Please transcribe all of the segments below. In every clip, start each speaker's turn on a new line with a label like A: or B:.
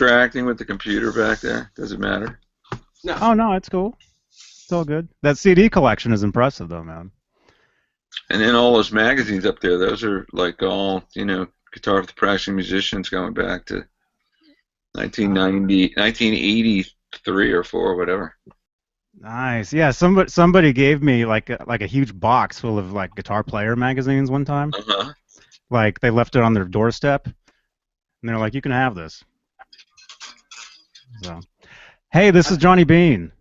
A: distracting with the computer back there? Does it matter?
B: No.
C: Oh no, it's cool. It's all good. That CD collection is impressive, though, man.
A: And then all those magazines up there, those are like all, Guitar with the Practicing Musicians going back to 1983 or 4 or whatever.
C: Nice. Yeah, somebody gave me like a huge box full of like guitar player magazines one time.
A: Uh-huh.
C: Like they left it on their doorstep, and they're like, "You can have this." So, hey, this is Johnny Bean.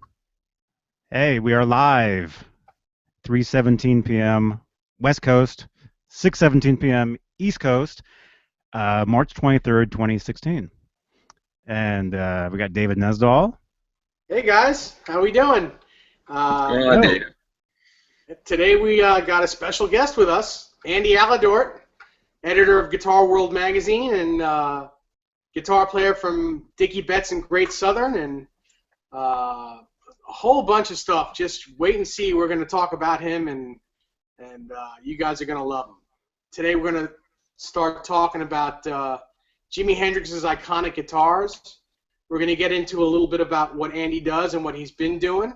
C: Hey, we are live. 3:17 p.m. West Coast, 6:17 p.m. East Coast, March 23rd, 2016. And we got David Nesdahl.
B: Hey guys, how we doing? Today we got a special guest with us, Andy Aledort, editor of Guitar World magazine and guitar player from Dickie Betts and Great Southern, and a whole bunch of stuff. Just wait and see. We're going to talk about him, and you guys are going to love him. Today we're going to start talking about Jimi Hendrix's iconic guitars. We're going to get into a little bit about what Andy does and what he's been doing.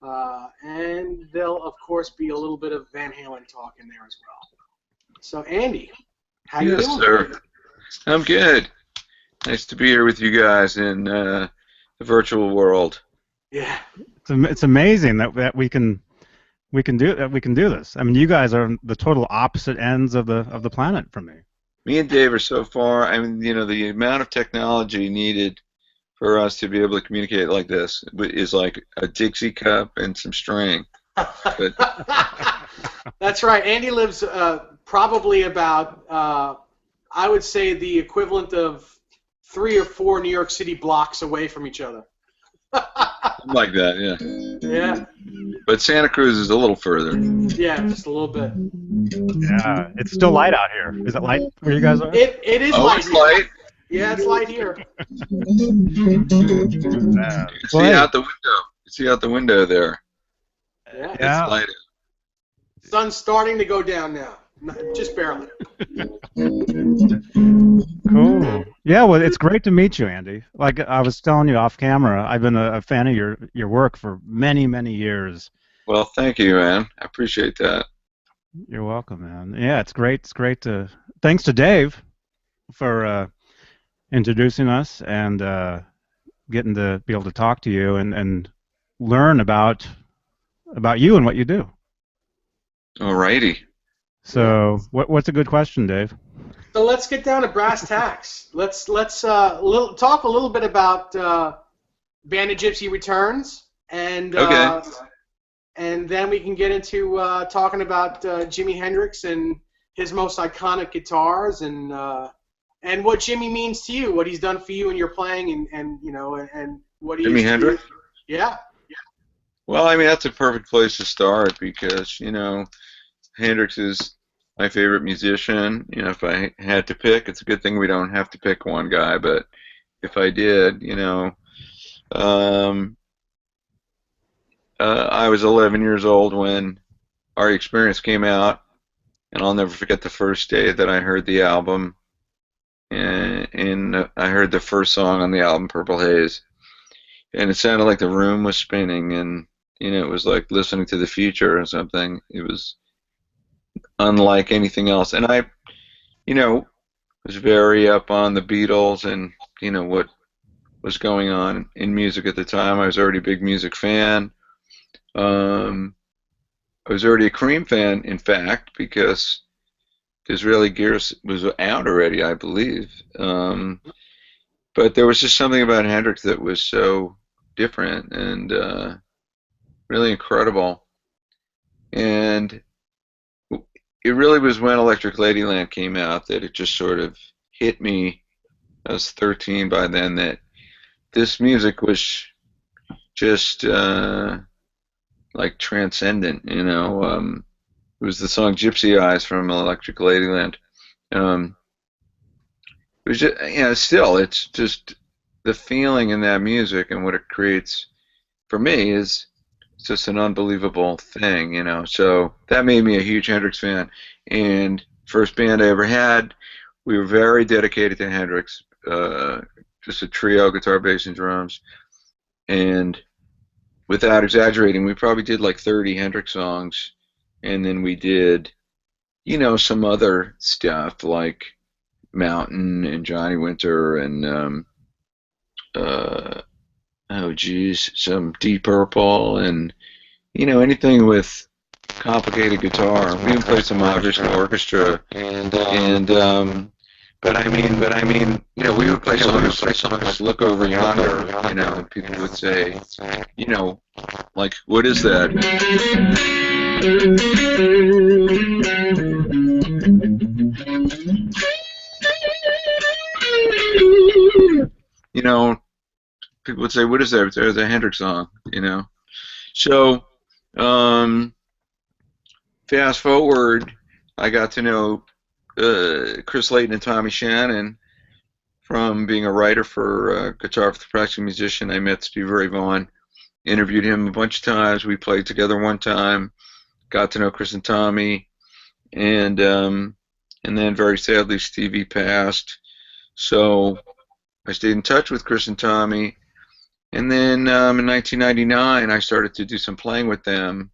B: And there'll, of course, be a little bit of Van Halen talk in there as well. So, Andy, how you doing?
A: Yes, sir. I'm good. Nice to be here with you guys in the virtual world.
B: Yeah.
C: It's amazing that we can do this. I mean, you guys are the total opposite ends of the planet from me.
A: Me and Dave are so far. I mean, the amount of technology needed for us to be able to communicate like this is like a Dixie cup and some string. But
B: that's right. Andy lives probably about, I would say, the equivalent of 3 or 4 New York City blocks away from each other.
A: Something like that, yeah.
B: Yeah.
A: But Santa Cruz is a little further.
B: Yeah, just a little bit.
C: Yeah, it's still light out here. Is it light where you guys are?
B: It is
A: Oh,
B: light.
A: it's light.
B: Yeah, it's light here.
A: See out the window. You see out the window there.
B: Yeah.
A: It's light.
B: Sun's starting to go down now. Just barely.
C: Cool. Yeah, well, it's great to meet you, Andy. Like I was telling you off camera, I've been a fan of your work for many, many years.
A: Well, thank you, man. I appreciate that.
C: You're welcome, man. Yeah, it's great. It's great to. Thanks to Dave for introducing us and getting to be able to talk to you and learn about you and what you do.
A: Alrighty.
C: So, what's a good question, Dave?
B: So let's get down to brass tacks. Let's talk a little bit about Band of Gypsy Returns, and
A: Okay.
B: And then we can get into talking about Jimi Hendrix and his most iconic guitars, and what Jimmy means to you, what he's done for you in your playing, and what he.
A: Jimi Hendrix?
B: Yeah.
A: Well, I mean, that's a perfect place to start because, Hendrix is my favorite musician. If I had to pick, it's a good thing we don't have to pick one guy, but if I did, I was 11 years old when Our Experience came out, and I'll never forget the first day that I heard the album, and I heard the first song on the album, Purple Haze, and it sounded like the room was spinning, and it was like listening to the future or something. It was unlike anything else, and I, was very up on the Beatles and what was going on in music at the time. I was already a big music fan. I was already a Cream fan, in fact, because Disraeli Gears was out already, I believe. But there was just something about Hendrix that was so different and really incredible. And it really was when Electric Ladyland came out that it just sort of hit me. I was 13 by then, that this music was just like transcendent, It was the song Gypsy Eyes from Electric Ladyland. It was just, still, it's just the feeling in that music and what it creates for me is just an unbelievable thing, So that made me a huge Hendrix fan. And first band I ever had, we were very dedicated to Hendrix. just a trio, guitar, bass, and drums. And without exaggerating, we probably did like 30 Hendrix songs, and then we did, some other stuff like Mountain and Johnny Winter and uh, oh geez, some Deep Purple and anything with complicated guitar. We even played some Obviously orchestra, and but I mean, we would play songs like "Look Over Yonder," and people would say, like, what is that? People would say, what is that? There's a Hendrix song. So, fast forward, I got to know Chris Layton and Tommy Shannon from being a writer for Guitar for the Practicing Musician. I met Steve Ray Vaughan, interviewed him a bunch of times. We played together one time, got to know Chris and Tommy, and then very sadly Stevie passed. So I stayed in touch with Chris and Tommy, and then in 1999 I started to do some playing with them,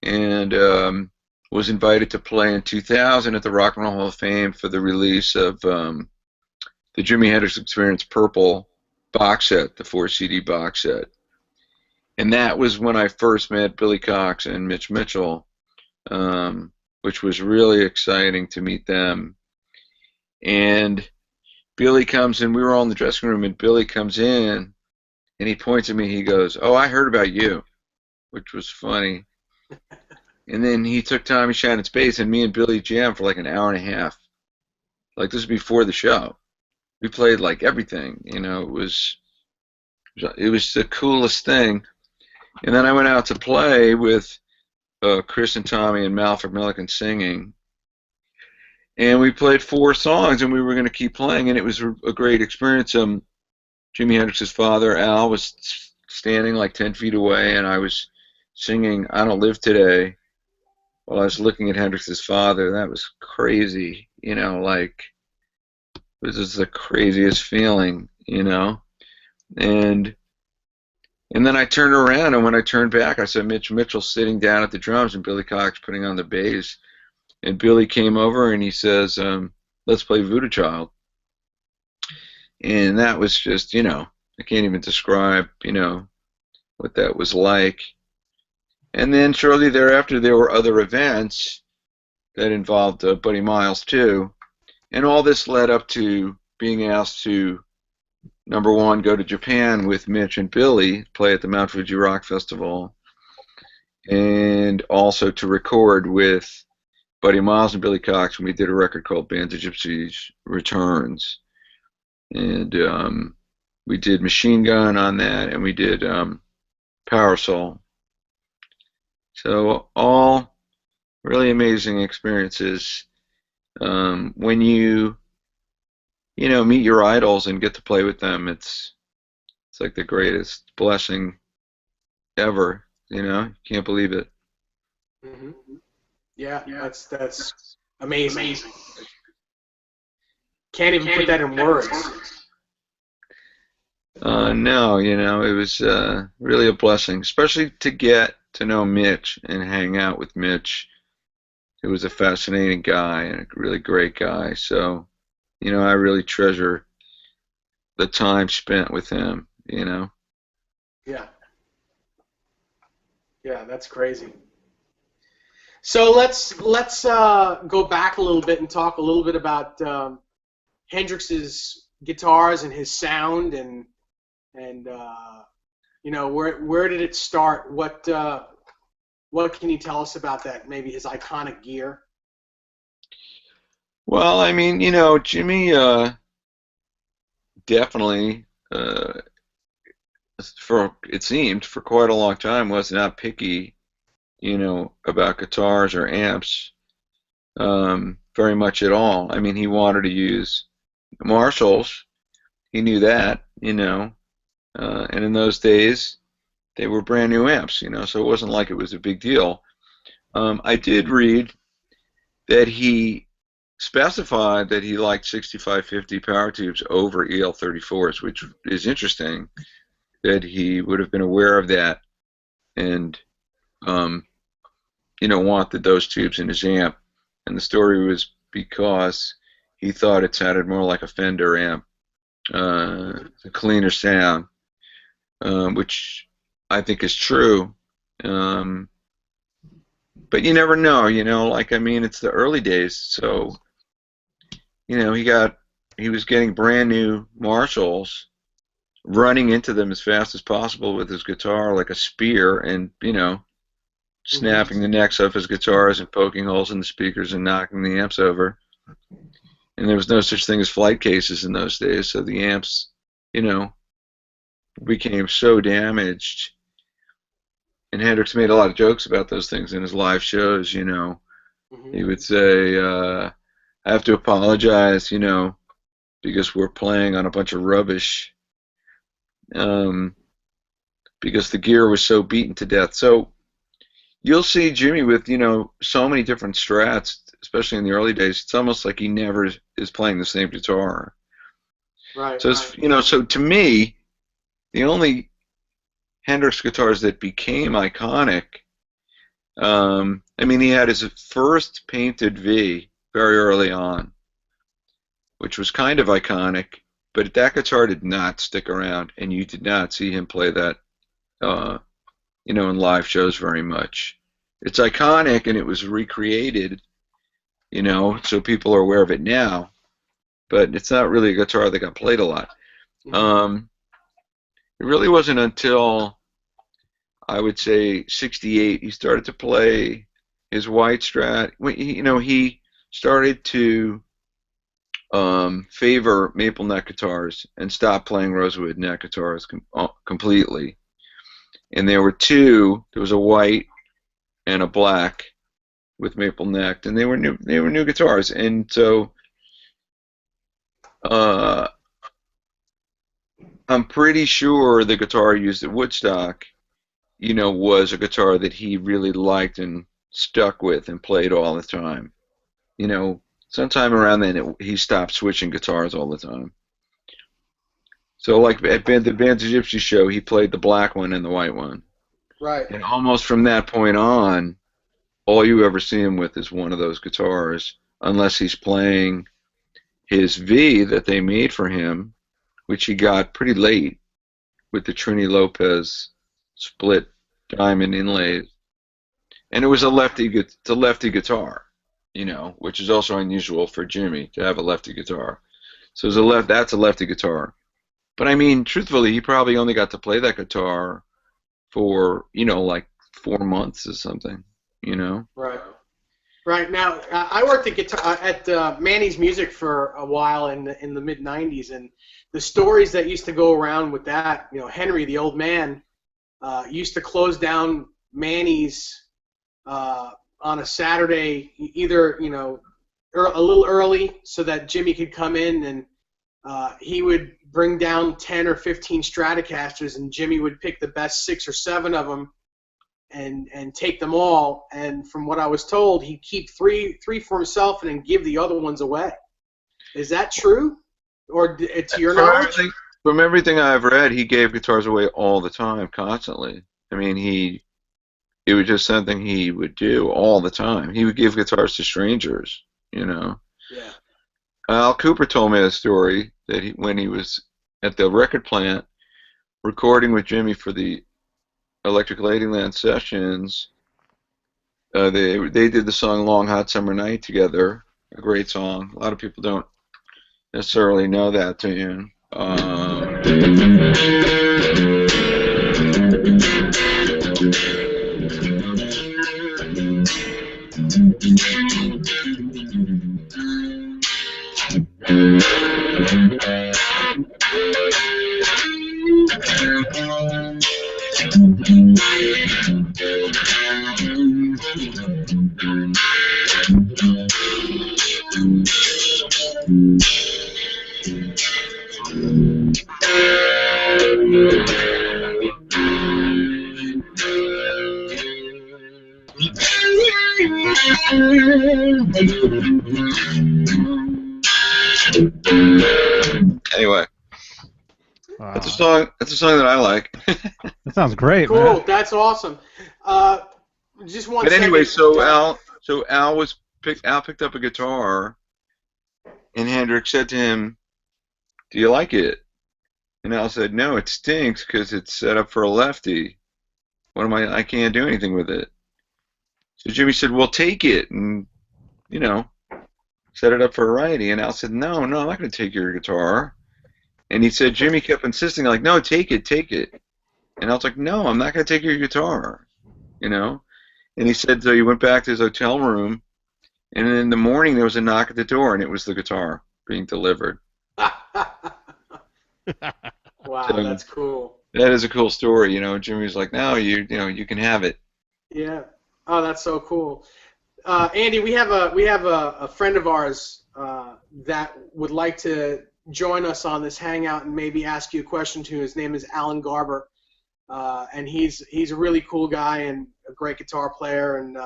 A: and was invited to play in 2000 at the Rock and Roll Hall of Fame for the release of the Jimi Hendrix Experience Purple box set, the 4 CD box set. And that was when I first met Billy Cox and Mitch Mitchell, which was really exciting to meet them. And Billy comes in, we were all in the dressing room, and Billy comes in, and he points at me, he goes, "Oh, I heard about you," which was funny. And then he took Tommy Shannon's bass, and me and Billy jammed for like an hour and a half. Like, this was before the show. We played like everything, it was the coolest thing. And then I went out to play with Chris and Tommy and Malford Milliken singing. And we played 4 songs, and we were going to keep playing, and it was a great experience. Jimi Hendrix's father, Al, was standing like 10 feet away, and I was singing "I Don't Live Today" while I was looking at Hendrix's father. That was crazy, like, it was just the craziest feeling, And then I turned around, and when I turned back, I saw Mitch Mitchell sitting down at the drums and Billy Cox putting on the bass. And Billy came over and he says, "Let's play Voodoo Child." And that was just, I can't even describe, what that was like. And then shortly thereafter, there were other events that involved Buddy Miles, too. And all this led up to being asked to, number one, go to Japan with Mitch and Billy, play at the Mount Fuji Rock Festival, and also to record with Buddy Miles and Billy Cox when we did a record called Band of Gypsies Returns. And we did Machine Gun on that, and we did Power Soul. So all really amazing experiences. When you meet your idols and get to play with them, it's like the greatest blessing ever. You can't believe it.
B: Mm-hmm. Yeah, that's amazing. Can't even put that in words.
A: No, it was really a blessing, especially to get to know Mitch and hang out with Mitch, who was a fascinating guy and a really great guy. So, I really treasure the time spent with him,
B: Yeah. Yeah, that's crazy. So let's go back a little bit and talk a little bit about Hendrix's guitars and his sound and where did it start? What can you tell us about that? Maybe his iconic gear.
A: Well, I mean, Jimmy definitely, it seemed, for quite a long time, was not picky, about guitars or amps, very much at all. I mean, he wanted to use Marshalls. He knew that, and in those days, they were brand new amps, so it wasn't like it was a big deal. I did read that he specified that he liked 6550 power tubes over EL34s, which is interesting that he would have been aware of that and wanted those tubes in his amp. And the story was because he thought it sounded more like a Fender amp, a cleaner sound, which I think is true. But you never know, it's the early days, so he was getting brand new Marshalls, running into them as fast as possible with his guitar like a spear, and snapping the necks off his guitars and poking holes in the speakers and knocking the amps over. And there was no such thing as flight cases in those days, so the amps, became so damaged. And Hendrix made a lot of jokes about those things in his live shows, He would say, I have to apologize, because we're playing on a bunch of rubbish, because the gear was so beaten to death. So you'll see Jimmy with, so many different strats, especially in the early days. It's almost like he never is playing the same guitar.
B: Right.
A: So, so to me, the only Hendrix guitars that became iconic, he had his first painted V very early on, which was kind of iconic, but that guitar did not stick around, and you did not see him play that, in live shows very much. It's iconic, and it was recreated, so people are aware of it now, but it's not really a guitar that got played a lot. It really wasn't until, I would say, 68, he started to play his white Strat. He started to favor maple neck guitars and stop playing rosewood neck guitars completely. And there were two. There was a white and a black with maple neck, and they were new guitars. And so I'm pretty sure the guitar used at Woodstock, was a guitar that he really liked and stuck with and played all the time. Sometime around then, he stopped switching guitars all the time. So, like at the Bands of Gypsy show, he played the black one and the white one.
B: Right.
A: And almost from that point on, all you ever see him with is one of those guitars, unless he's playing his V that they made for him, which he got pretty late with the Trini Lopez split diamond inlays. And it was a lefty guitar, which is also unusual for Jimmy to have a lefty guitar. So that's a lefty guitar. But truthfully, he probably only got to play that guitar for, like 4 months or something,
B: Right. Right. Now, I worked at Manny's Music for a while in the mid '90s, and the stories that used to go around with that, Henry, the old man, used to close down Manny's on a Saturday, either a little early so that Jimmy could come in, and he would bring down 10 or 15 Stratocasters, and Jimmy would pick the best 6 or 7 of them and take them all. And from what I was told, he'd keep three for himself and then give the other ones away. Is that true? Or to your knowledge?
A: From everything I've read, he gave guitars away all the time, constantly. It was just something he would do all the time. He would give guitars to strangers,
B: Yeah.
A: Al Cooper told me a story that when he was at the record plant recording with Jimmy for the Electric Ladyland sessions, they did the song Long Hot Summer Night together, a great song. A lot of people don't necessarily know that tune. That's a
C: Wow.
A: song. That's a song that I like.
C: That sounds great,
B: Cool.
C: man.
B: That's awesome. Just one
A: But anyway,
B: second.
A: so Al picked up a guitar, and Hendrix said to him, "Do you like it?" And Al said, "No, it stinks because it's set up for a lefty. What am I? I can't do anything with it." So Jimmy said, "Well, take it and you know set it up for a righty." And Al said, "No, no, I'm not going to take your guitar." And he said, Jimmy kept insisting, like, "No, take it, take it." And I was like, "No, I'm not going to take your guitar, you know." And he said, so he went back to his hotel room, and in the morning there was a knock at the door, and it was the guitar being delivered.
B: Wow,
A: So
B: that's cool.
A: that is a cool story, you know. Jimmy was like, "No, you can have it."
B: Yeah. Oh, that's so cool. Andy, we have a friend of ours that would like to join us on this hangout and maybe ask you a question too. His name is Alan Garber, and he's a really cool guy and a great guitar player, and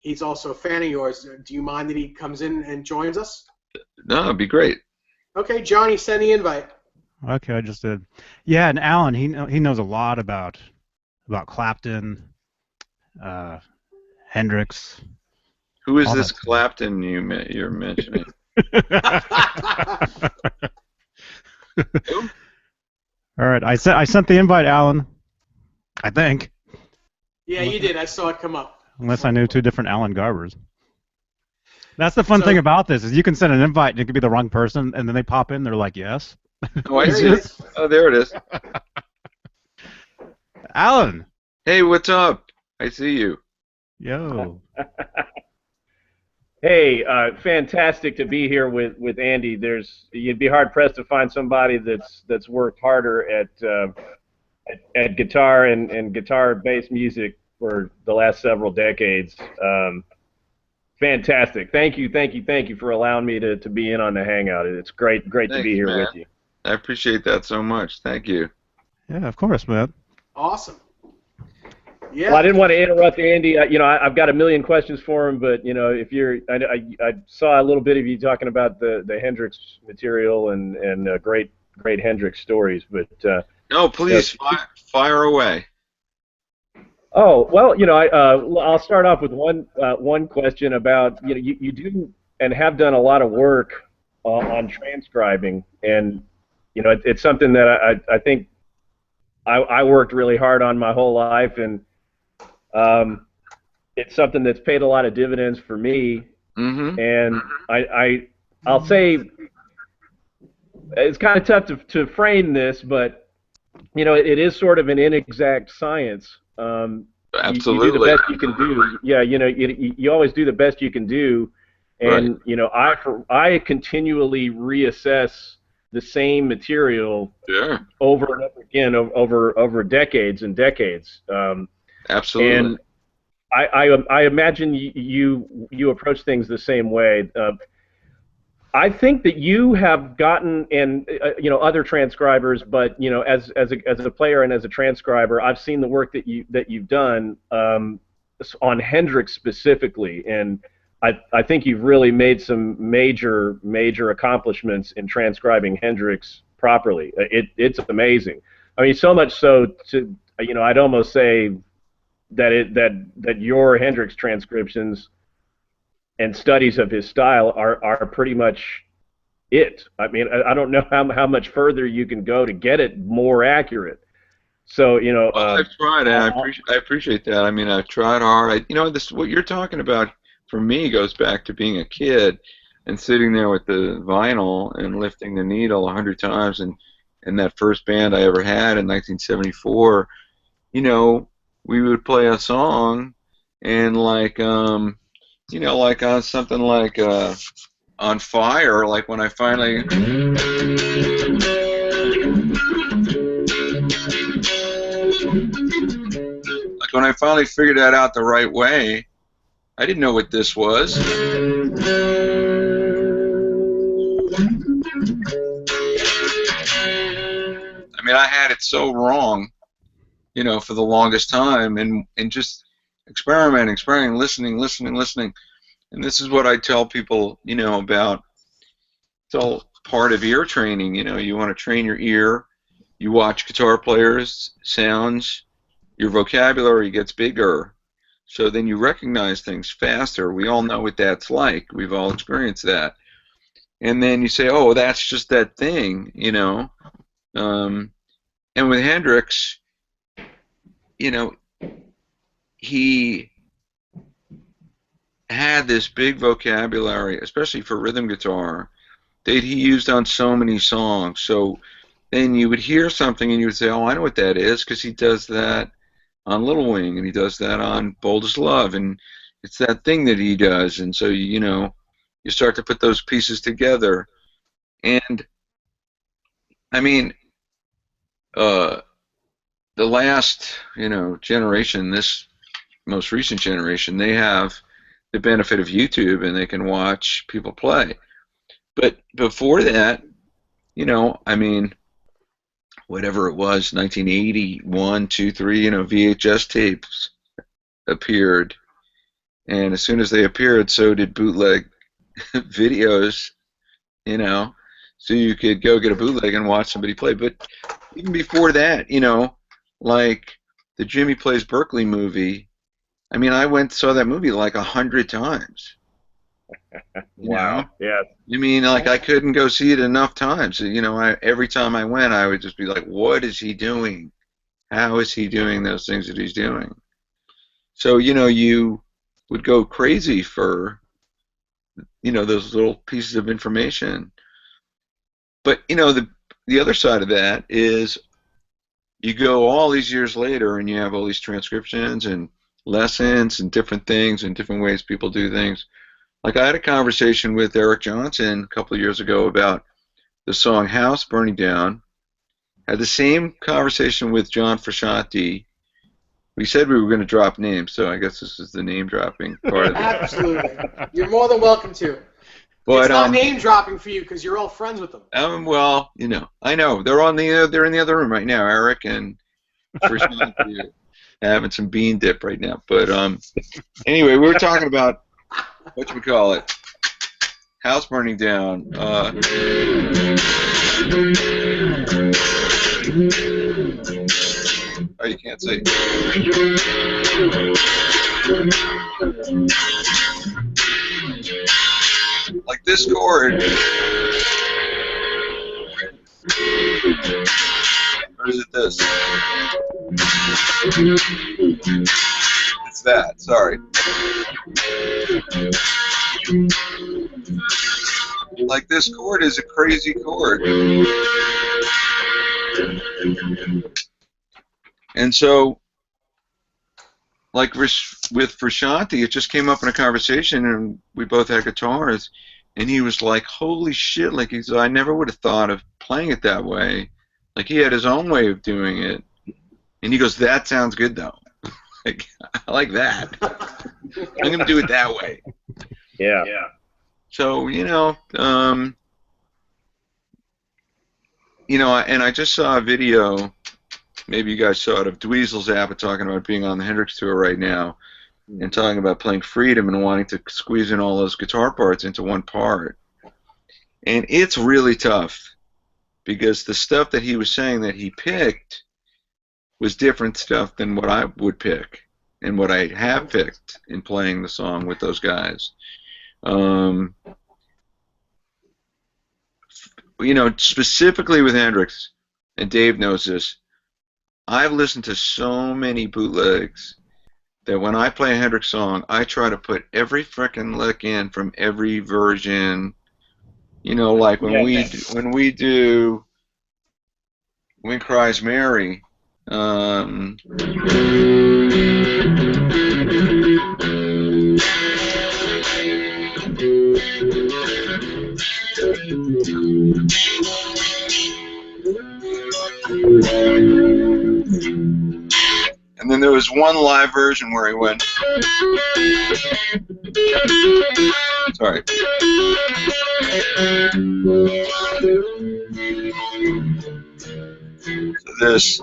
B: he's also a fan of yours. Do you mind that he comes in and joins us?
A: No, it'd be great.
B: Okay, Johnny, send the invite.
C: Okay, I just did. Yeah, and Alan, he knows a lot about Clapton, Hendrix,
A: Who is
C: all
A: this
C: that
A: Clapton you're mentioning?
C: stuff.
A: Who?
C: All right, I sent the invite, Alan. I think,
B: Yeah, you did. I saw it come up.
C: unless I knew two different Alan Garbers. That's the fun
B: So-
C: thing about this is you can send an invite and it could be the wrong person, and then they pop in, they're like, yes.
A: Oh, I
B: There
A: see
B: he
A: it.
B: is.
A: Oh, there it is.
C: Alan.
A: Hey, what's up? I see you.
C: Yo.
D: Hey, fantastic to be here with Andy. You'd be hard pressed to find somebody that's worked harder at guitar and guitar based music for the last several decades. Fantastic. Thank you for allowing me to be in on the hangout. It's great to
A: Thanks,
D: be here
A: man.
D: with you.
A: I appreciate that so much. Thank you.
C: Yeah, of course, man.
B: Awesome. Yeah.
D: Well, I didn't want to interrupt Andy. I've got a million questions for him, but I saw a little bit of you talking about the Hendrix material and great Hendrix stories, but
A: No, please fire away.
D: oh well, I'll start off with one question about you do and have done a lot of work on transcribing, and it's something that I think I worked really hard on my whole life, and it's something that's paid a lot of dividends for me.
A: Mm-hmm.
D: And I'll say it's kind of tough to frame this, but it is sort of an inexact science.
A: Absolutely.
D: You do the best you can do. Yeah, you always do the best you can do, and I continually reassess the same material
A: Sure.
D: over and over again over decades and decades.
A: Absolutely.
D: And I imagine you approach things the same way. I think that you have gotten, and other transcribers, but as a player and as a transcriber, I've seen the work that you've done on Hendrix specifically, and I think you've really made some major accomplishments in transcribing Hendrix properly. It's amazing. I mean, so much so to I'd almost say that your Hendrix transcriptions and studies of his style are pretty much it. I mean, I don't know how much further you can go to get it more accurate. So
A: Well, I've tried, and I appreciate that. I mean, I've tried hard. What you're talking about for me goes back to being a kid and sitting there with the vinyl and lifting the needle 100 times, and that first band I ever had in 1974. We would play a song, and like something like On Fire, like when I finally figured that out the right way. I didn't know what this was. I mean, I had it so wrong, for the longest time, and just experimenting, listening. And this is what I tell people, about. It's all part of ear training. You want to train your ear, you watch guitar players, sounds, your vocabulary gets bigger. So then you recognize things faster. We all know what that's like. We've all experienced that. And then you say, oh, that's just that thing, you know. And with Hendrix, you know, he had this big vocabulary, especially for rhythm guitar, that he used on so many songs. So then you would hear something and you would say, oh, I know what that is, because he does that on Little Wing, and he does that on Bold as Love, and it's that thing that he does. And so, you know, you start to put those pieces together. And, I mean, the last, you know, generation, this most recent generation, they have the benefit of YouTube, and they can watch people play. But before that, you know, I mean, whatever it was, 1981, 2, 3, you know, VHS tapes appeared. And as soon as they appeared, so did bootleg videos, you know, so you could go get a bootleg and watch somebody play. But even before that, you know, like the Jimmy Plays Berkeley movie, I mean, I went and saw that movie like 100 times.
D: Wow. Yeah.
A: You mean, like, I couldn't go see it enough times. You know, every time I went, I would just be like, what is he doing? How is he doing those things that he's doing? So, you know, you would go crazy for, you know, those little pieces of information. But, you know, the other side of that is you go all these years later and you have all these transcriptions and lessons and different things and different ways people do things. Like, I had a conversation with Eric Johnson a couple of years ago about the song House Burning Down. Had the same conversation with John Frusciante. We said we were going to drop names, so I guess this is the name dropping part of it.
B: Absolutely. You're more than welcome to.
A: But,
B: it's not name dropping for you because you're all friends with them.
A: Well, you know, I know they're they're in the other room right now. Eric and Frusciante having some bean dip right now. But anyway, we were talking about whatchamacallit, House Burning Down. Oh, you can't see. Like this chord. Or is it this? It's that, sorry. Like, this chord is a crazy chord. And so, like with Frusciante, it just came up in a conversation, and we both had guitars, and he was like, holy shit, like, he said, I never would have thought of playing it that way. Like, he had his own way of doing it. And he goes, that sounds good, though. Like, I like that. I'm going to do it that way.
D: Yeah.
A: So, you know, and I just saw a video, maybe you guys saw it, of Dweezil Zappa talking about being on the Hendrix tour right now and talking about playing Freedom and wanting to squeeze in all those guitar parts into one part. And it's really tough because the stuff that he was saying that he picked was different stuff than what I would pick and what I have picked in playing the song with those guys. You know, specifically with Hendrix, and Dave knows this, I've listened to so many bootlegs that when I play a Hendrix song, I try to put every frickin' lick in from every version. You know, like when we do When Cries Mary. And then there was one live version where he went. Sorry. So this.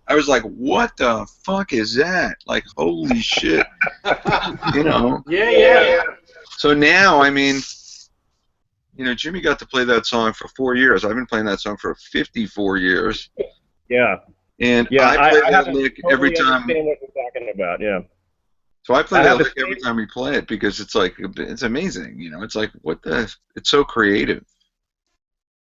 A: I was like, what the fuck is that? Like, holy shit. You know?
B: Yeah.
A: So now, I mean, you know, Jimmy got to play that song for 4 years. I've been playing that song for 54 years.
D: Yeah.
A: And
D: Yeah,
A: I play
D: I
A: that
D: haven't
A: lick every
D: totally
A: time.
D: understand what you're talking about. Yeah.
A: So I play
D: I
A: that
D: have a
A: lick every
D: same.
A: time we play it because it's like it's amazing. You know, it's like it's so creative.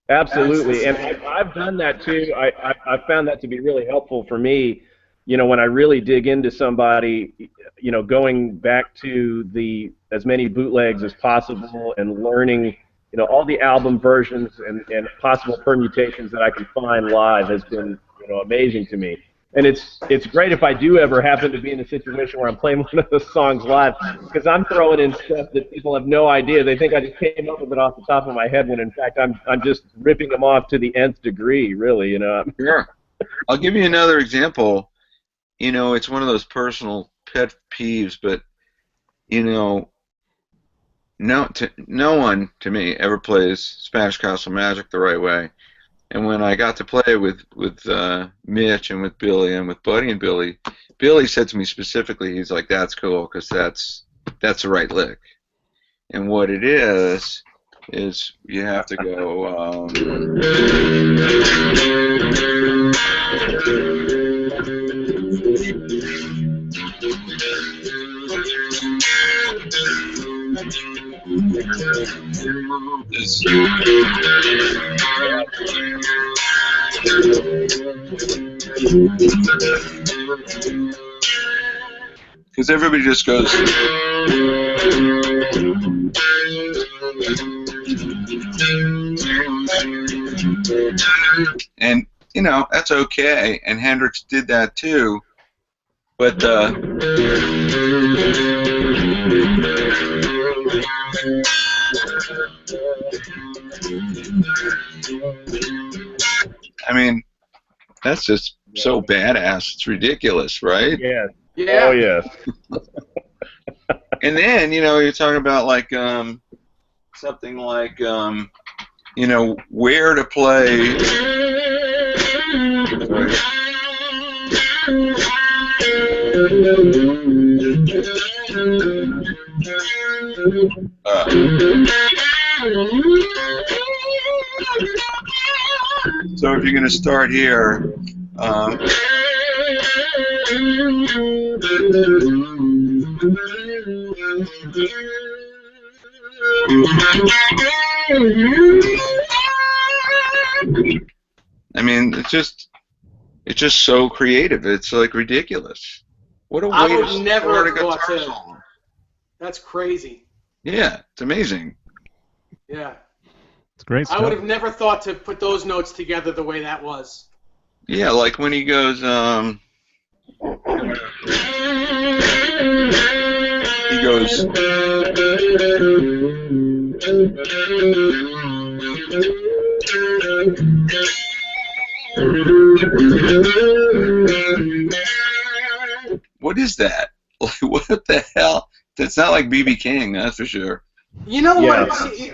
D: Absolutely, and I've done that too. I found that to be really helpful for me. You know, when I really dig into somebody, you know, going back to the as many bootlegs as possible and learning, you know, all the album versions and possible permutations that I can find live has been, you know, amazing to me. And it's great if I do ever happen to be in a situation where I'm playing one of those songs live, because I'm throwing in stuff that people have no idea. They think I just came up with it off the top of my head, when in fact I'm just ripping them off to the nth degree, really. You know.
A: Sure. I'll give you another example. You know, it's one of those personal pet peeves, but you know, no one to me ever plays Spanish Castle Magic the right way. And when I got to play with Mitch and with Billy and with Buddy and Billy, Billy said to me specifically, he's like, "That's cool, because that's the right lick." And what it is you have to go. Because everybody just goes. And you know, that's okay, and Hendrix did that too, but I mean, that's just so badass, it's ridiculous, right?
D: Yeah.
B: Yeah.
D: Oh yes.
A: And then, you know, you're talking about like something like you know, where to play. So if you're going to start here, I mean, it's just so creative. It's like ridiculous. What a
B: I
A: way
B: would
A: to
B: never
A: start a
B: have thought
A: guitar
B: to.
A: song.
B: That's crazy.
A: Yeah, it's amazing.
B: Yeah.
C: It's great
B: I
C: stuff.
B: would have never thought to put those notes together the way that was.
A: Yeah, like when he goes, he goes. What is that? Like, what the hell? That's not like B.B. King, that's for sure.
B: You know
D: Yeah.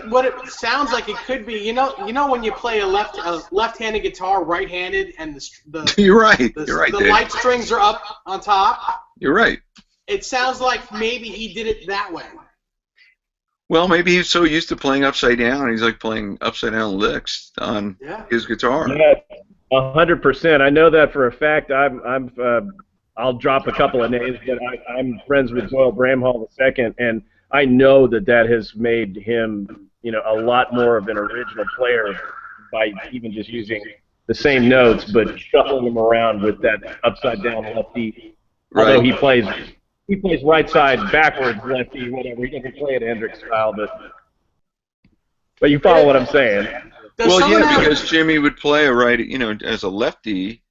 B: what it sounds like it could be. You know when you play a left-handed guitar, right-handed, and the
A: You're right. You're right,
B: the
A: Dave.
B: light strings are up on top.
A: You're right.
B: It sounds like maybe he did it that way.
A: Well, maybe he's so used to playing upside down, he's like playing upside down licks on
B: Yeah.
A: his guitar.
D: Yeah, 100%. I know that for a fact. I'll drop a couple of names, but I'm friends with Doyle Bramhall II, and I know that has made him, you know, a lot more of an original player by even just using the same notes, but shuffling them around with that upside down lefty. Although
A: Right.
D: he plays right side backwards lefty, whatever. He doesn't play it Hendrix style, but you follow what I'm saying.
B: Does
A: Well,
B: someone
A: yeah,
B: have-
A: because Jimmy would play a right, you know, as a lefty.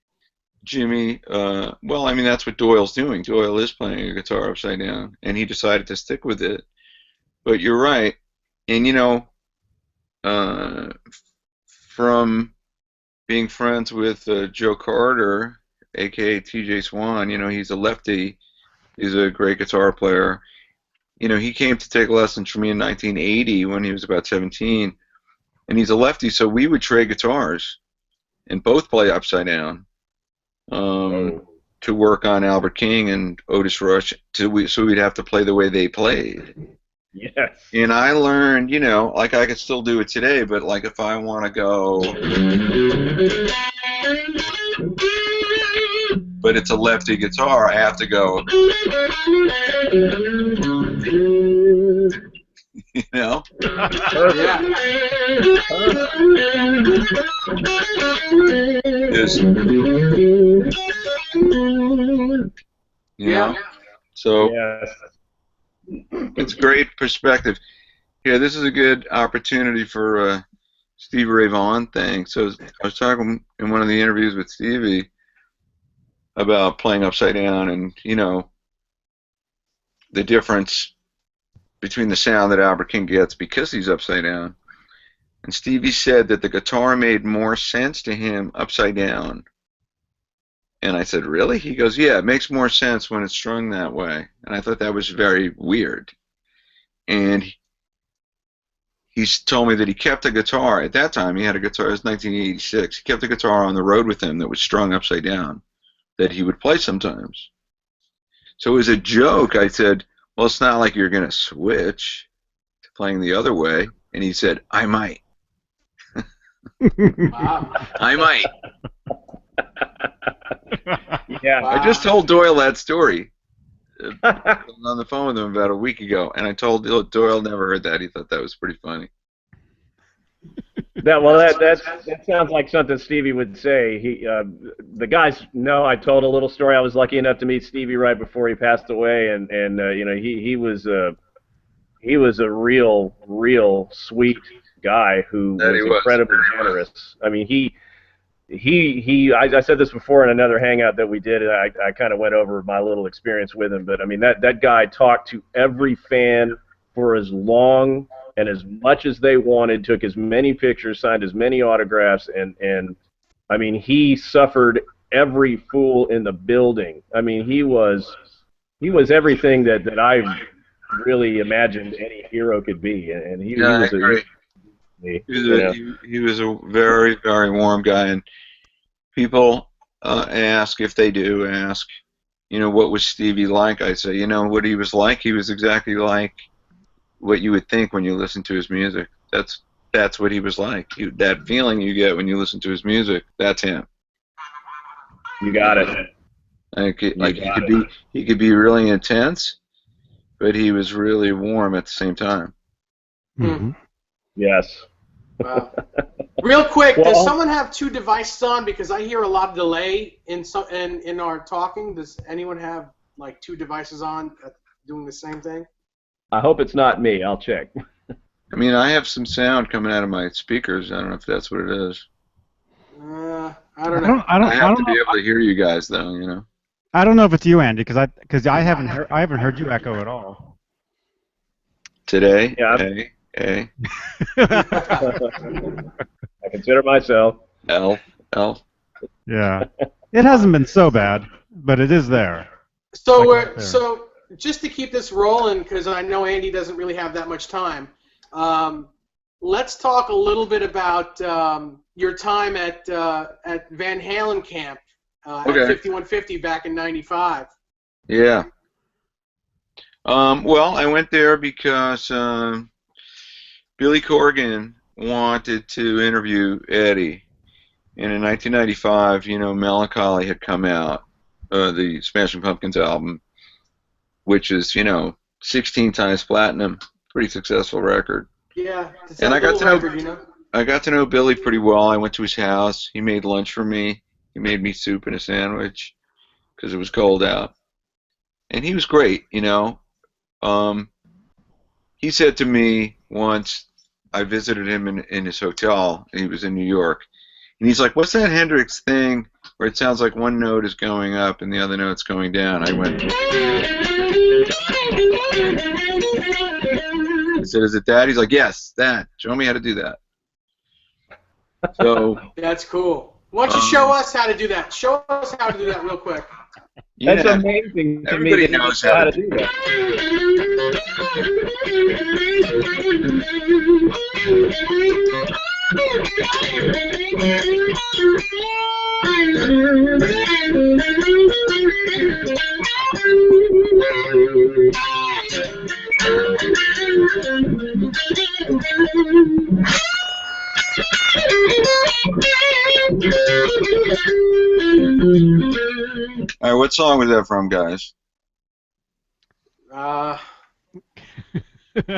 A: Jimmy, well, I mean, that's what Doyle's doing. Doyle is playing a guitar upside down, and he decided to stick with it. But you're right, and you know, from being friends with Joe Carter, aka TJ Swan, you know, he's a lefty. He's a great guitar player. You know, he came to take lessons from me in 1980 when he was about 17, and he's a lefty, so we would trade guitars and both play upside down. To work on Albert King and Otis Rush, so we'd have to play the way they played.
D: Yes.
A: And I learned, you know, like I could still do it today, but like if I want to go, but it's a lefty guitar, I have to go, you know?
B: Yeah.
A: Just, you know? So
D: Yes.
A: it's great perspective. Yeah, this is a good opportunity for Stevie Ray Vaughan thing. So I was talking in one of the interviews with Stevie about playing upside down and, you know, the difference between the sound that Albert King gets because he's upside down. And Stevie said that the guitar made more sense to him upside down. And I said, really? He goes, yeah, it makes more sense when it's strung that way. And I thought that was very weird. And he's told me that he kept a guitar. At that time, he had a guitar. It was 1986. He kept a guitar on the road with him that was strung upside down that he would play sometimes. So as a joke, I said, well, it's not like you're going to switch to playing the other way. And he said, I might.
B: Wow.
A: I might.
D: Yeah.
B: Wow.
A: I just told Doyle that story. I was on the phone with him about a week ago, and I told Doyle never heard that. He thought that was pretty funny.
D: That sounds like something Stevie would say. The guys know I told a little story. I was lucky enough to meet Stevie right before he passed away, and you know, he was a real sweet guy who
A: That
D: was
A: he was.
D: incredibly generous. I mean, I said this before in another hangout that we did, and I kind of went over my little experience with him, but I mean, that guy talked to every fan for as long and as much as they wanted, took as many pictures, signed as many autographs, and I mean, he suffered every fool in the building. I mean, he was everything that I really imagined any hero could be, and he was
A: He was a very, very warm guy, and people ask, if they do ask, you know, what was Stevie like? I say, you know, what he was like, he was exactly like what you would think when you listen to his music. That's what he was like. That feeling you get when you listen to his music, that's him.
D: You got it.
A: He could be really intense, but he was really warm at the same time.
C: Mm-hmm.
D: Yes.
B: Wow. Real quick,
D: Well,
B: does someone have two devices on? Because I hear a lot of delay in our talking. Does anyone have like two devices on doing the same thing?
D: I hope it's not me. I'll check.
A: I mean, I have some sound coming out of my speakers. I don't know if that's what it is.
B: I don't know.
A: I have to be able to hear you guys, though. You know.
C: I don't know if it's you, Andy, because I haven't heard you echo at all.
A: Today.
D: Yeah.
A: Hey.
D: I consider myself.
A: Elf.
C: Yeah. It hasn't been so bad, but it is there.
B: So just to keep this rolling, because I know Andy doesn't really have that much time, let's talk a little bit about your time at Van Halen camp at 5150 back in '95.
A: Yeah. Well, I went there because Billy Corgan wanted to interview Eddie. And in 1995, you know, Melancholy had come out, the Smashing Pumpkins album, which is, you know, 16 times platinum, pretty successful record.
B: Yeah.
A: And I got to know Billy pretty well. I went to his house. He made lunch for me. He made me soup and a sandwich because it was cold out. And he was great, you know. He said to me once, I visited him in his hotel, and he was in New York, and he's like, what's that Hendrix thing where it sounds like one note is going up and the other note's going down? I went, I said, is it that? He's like, yes, that. Show me how to do that. So
B: that's cool. Why don't you show us how to do that? Show us how to do that real quick.
D: That's amazing to
A: everybody
D: me.
A: knows how to
D: do that.
A: All right, what song was that from, guys?
B: I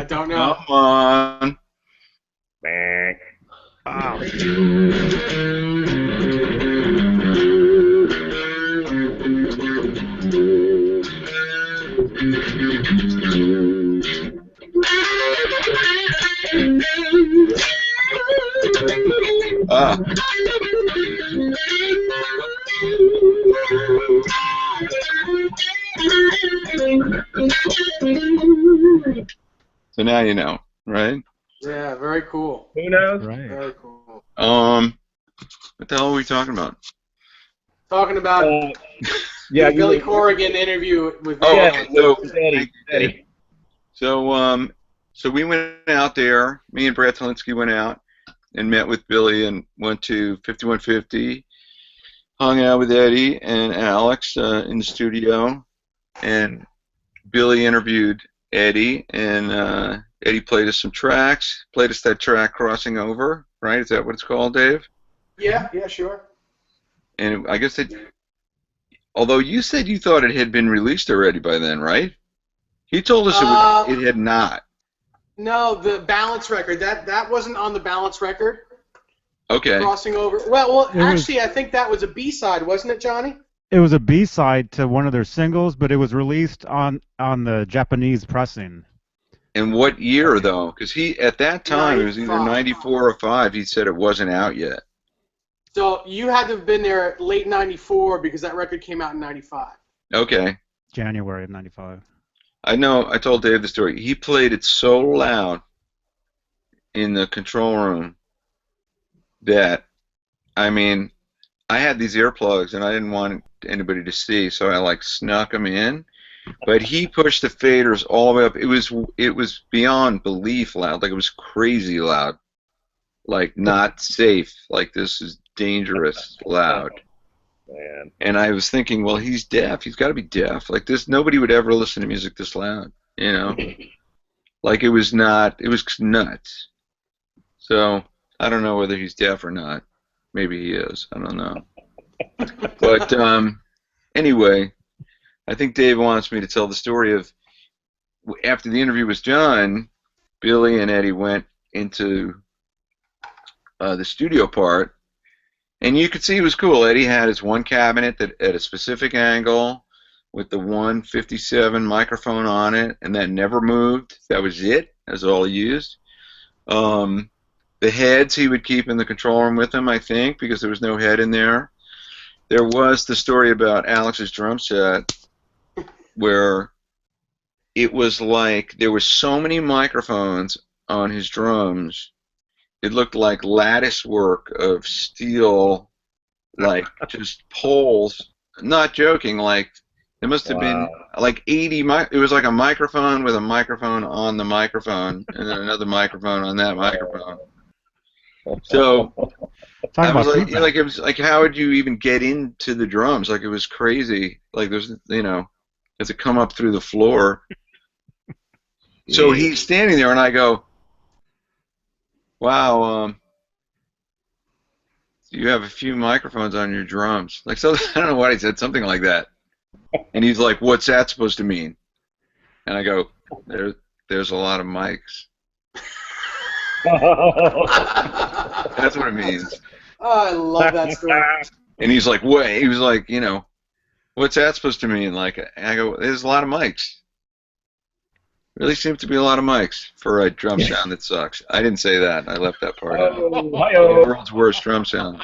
B: don't know.
A: Come on.
C: Oh,
A: Ah. So now you know, right?
B: Yeah, very cool.
D: Who knows?
C: right.
B: Very cool.
A: What the hell are we talking about?
B: Talking about
D: Yeah,
B: the Billy Corrigan interview with
A: Oh,
B: Van
A: okay.
B: Halen.
A: So,
D: Eddie.
A: So we went out there. Me and Brad Talinsky went out and met with Billy and went to 5150. Hung out with Eddie and Alex in the studio, and Billy interviewed Eddie, and Eddie played us some tracks. Played us that track "Crossing Over," right? Is that what it's called, Dave?
B: Yeah, sure.
A: And I guess although you said you thought it had been released already by then, right? He told us it had not.
B: No, the Balance record. That wasn't on the Balance record.
A: Okay.
B: Crossing Over. Well,
C: It was-
B: actually, I think that was a B-side, wasn't it, Johnny?
C: It was a B-side to one of their singles, but it was released on the Japanese pressing.
A: And what year though? Because at that time it was either
B: 95.
A: 94 or 5. He said it wasn't out yet.
B: So you had to have been there late '94 because that record came out in '95.
A: Okay.
C: January of '95.
A: I know. I told Dave the story. He played it so loud in the control room that, I mean, I had these earplugs and I didn't want anybody to see, so I like snuck them in. But he pushed the faders all the way up. It was beyond belief loud. Like, it was crazy loud. Like, not safe. Like, this is dangerous loud.
D: Man.
A: And I was thinking, well, he's deaf. He's got to be deaf. Like, this, nobody would ever listen to music this loud, you know? Like, it was nuts. So, I don't know whether he's deaf or not. Maybe he is. I don't know. But, anyway, I think Dave wants me to tell the story of, after the interview was done, Billy and Eddie went into the studio part, and you could see it was cool. Eddie had his one cabinet that at a specific angle with the 157 microphone on it, and that never moved. That was it. That's all he used. The heads he would keep in the control room with him, I think, because there was no head in there. There was the story about Alex's drum set where it was like there were so many microphones on his drums. It looked like lattice work of steel, like just poles. Not joking, like it must have been like 80 it was like a microphone with a microphone on the microphone and then another microphone on that microphone. So
C: Talking
A: I was
C: about
A: like,
C: feedback.
A: like it was like, how would you even get into the drums? Like, it was crazy. Like, there's, has it come up through the floor? So he's standing there, and I go, "Wow, you have a few microphones on your drums." Like, so I don't know what he said, something like that. And he's like, "What's that supposed to mean?" And I go, "There's a lot of mics." That's what it means.
B: Oh, I love that story.
A: And he's like, "What?" He was like, "What's that supposed to mean?" Like, I go, "There's a lot of mics. Really seems to be a lot of mics for a drum sound that sucks." I didn't say that. I left that part out. The world's worst drum sound.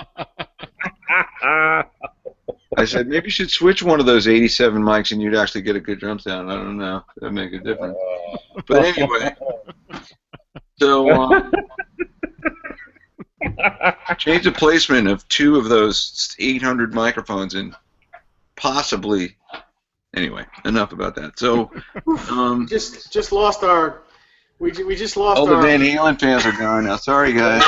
A: I said, maybe you should switch one of those 87 mics and you'd actually get a good drum sound. I don't know. That would make a difference. But anyway, so change the placement of 2 of those 800 microphones and possibly. Anyway, enough about that. So,
B: just lost our. We just lost
A: all the
B: our.
A: Van Halen fans are gone now. Sorry, guys.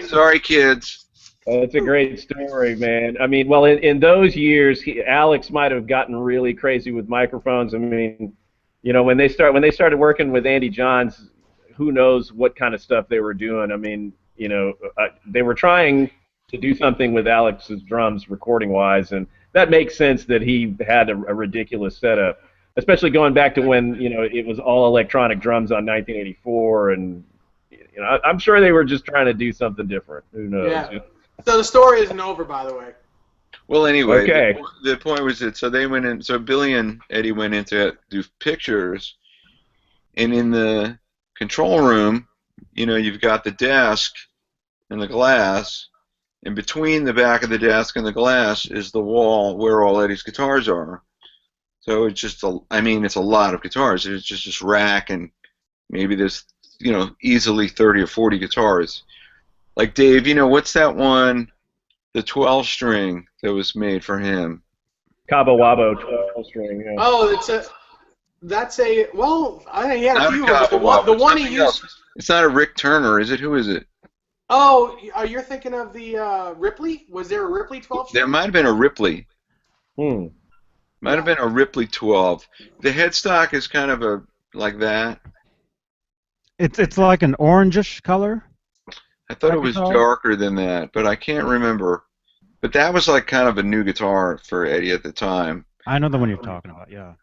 A: Sorry, kids.
D: That's a great story, man. I mean, well, in those years, Alex might have gotten really crazy with microphones. I mean, when they started working with Andy Johns, who knows what kind of stuff they were doing. I mean, they were trying to do something with Alex's drums recording-wise, and that makes sense that he had a ridiculous setup, especially going back to when it was all electronic drums on 1984, and I'm sure they were just trying to do something different. Who knows?
B: Yeah. So the story isn't over, by the way.
A: Well, anyway,
D: Okay.
A: the point was that so they went in. So Billy and Eddie went in to do pictures, and in the control room, you've got the desk and the glass. And between the back of the desk and the glass is the wall where all Eddie's guitars are. So it's just it's a lot of guitars. It's just this rack, and maybe there's, easily 30 or 40 guitars. Like Dave, what's that one, the 12 string that was made for him?
D: Cabo Wabo 12 string. Yeah.
B: Oh, well, he had a
A: Not
B: few
A: a
B: of them.
A: Cabo Wabo,
B: The one he
A: something
B: used.
A: else. It's not a Rick Turner, is it? Who is it?
B: Oh, you're thinking of the Ripley? Was there a Ripley 12 string?
A: There might have been a Ripley. Might have been a Ripley 12. The headstock is kind of like that.
C: It's like an orangish color.
A: I thought it was
C: guitar?
A: darker than that, but I can't remember. But that was like kind of a new guitar for Eddie at the time.
C: I know the one you're talking about. Yeah.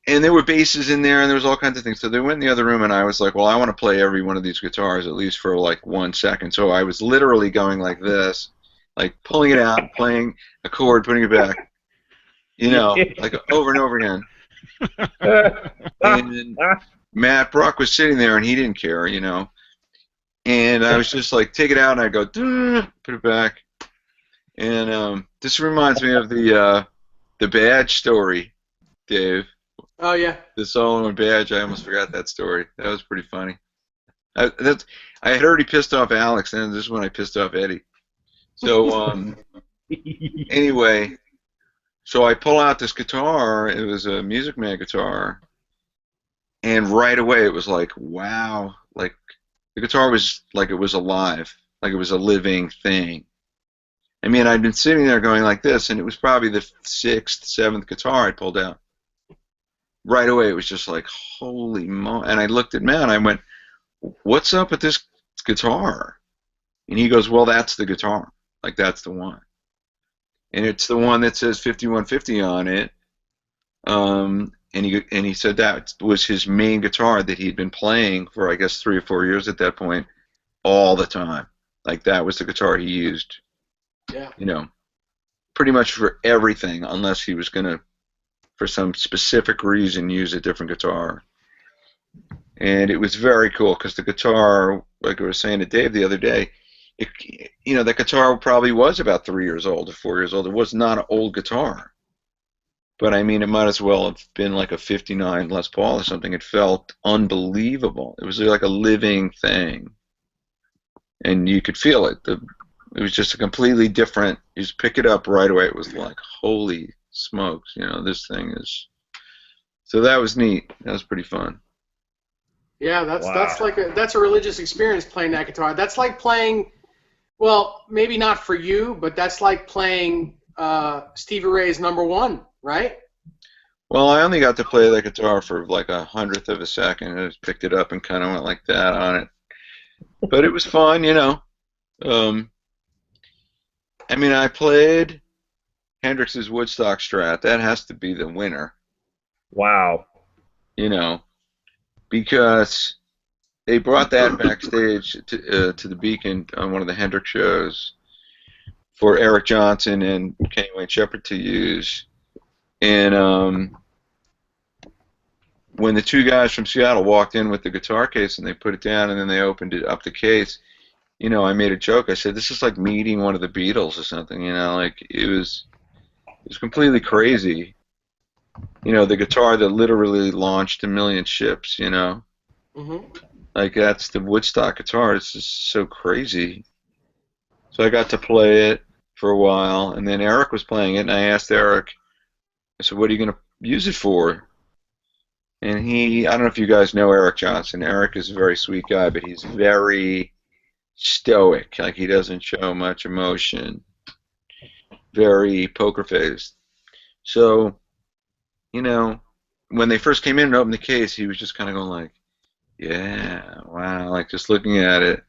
A: And there were basses in there, and there was all kinds of things. So they went in the other room, and I was like, well, I want to play every one of these guitars at least for like 1 second. So I was literally going like this, like pulling it out, playing a chord, putting it back, like over and over again. And Matt Brock was sitting there, and he didn't care, And I was just like, take it out, and I go, put it back. And this reminds me of the badge story, Dave.
B: Oh, yeah.
A: The solo and badge. I almost forgot that story. That was pretty funny. I had already pissed off Alex, and this is when I pissed off Eddie. So anyway, so I pull out this guitar. It was a Music Man guitar, and right away it was like, wow, like the guitar was like it was alive, like it was a living thing. I mean, I'd been sitting there going like this, and it was probably the 6th, 7th guitar I pulled out. Right away, it was just like, holy mo! And I looked at Matt, and I went, what's up with this guitar? And he goes, well, that's the guitar. Like, that's the one. And it's the one that says 5150 on it. And he said that was his main guitar that he'd been playing for, I guess, 3 or 4 years at that point, all the time. Like, that was the guitar he used.
B: Yeah.
A: Pretty much for everything, unless he was going to, for some specific reason, use a different guitar. And it was very cool because the guitar, like I was saying to Dave the other day, that guitar probably was about 3 years old or 4 years old. It was not an old guitar. But I mean, it might as well have been like a 59 Les Paul or something. It felt unbelievable. It was like a living thing. And you could feel it. It was just a completely different, you just pick it up right away. It was like, holy smokes, this thing is. So that was neat. That was pretty fun.
B: Yeah, that's a religious experience playing that guitar. That's like playing, well, maybe not for you, but that's like playing Stevie Ray's Number One, right?
A: Well, I only got to play that guitar for like 1/100th of a second. I just picked it up and kind of went like that on it. But it was fun, I mean, I played Hendrix's Woodstock Strat. That has to be the winner.
D: Wow.
A: Because they brought that backstage to the Beacon on one of the Hendrix shows for Eric Johnson and Kenny Wayne Shepherd to use. And when the two guys from Seattle walked in with the guitar case and they put it down and then they opened it up the case, I made a joke. I said, this is like meeting one of the Beatles or something, like it was completely crazy. The guitar that literally launched 1,000,000 ships,
B: Mm-hmm.
A: Like, that's the Woodstock guitar. It's just so crazy. So I got to play it for a while, and then Eric was playing it, and I asked Eric, I said, what are you going to use it for? And I don't know if you guys know Eric Johnson. Eric is a very sweet guy, but he's very stoic. Like, he doesn't show much emotion. Very poker-faced. So, when they first came in and opened the case, he was just kind of going like, Yeah, wow, like just looking at it.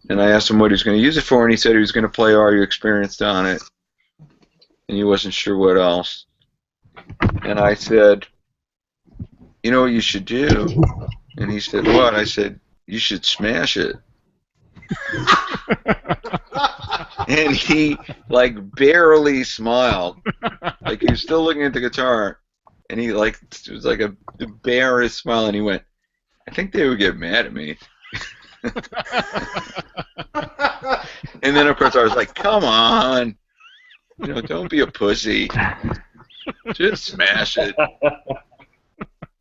A: And I asked him what he was going to use it for, and he said he was going to play Are You Experienced on it, and he wasn't sure what else. And I said, you know what you should do? And he said, what? I said, you should smash it. And he, like, barely smiled. Like, he was still looking at the guitar, and he, like, it was like a embarrassed smile, and he went, I think they would get mad at me. And then, of course, I was like, come on. You know, don't be a pussy. Just smash it.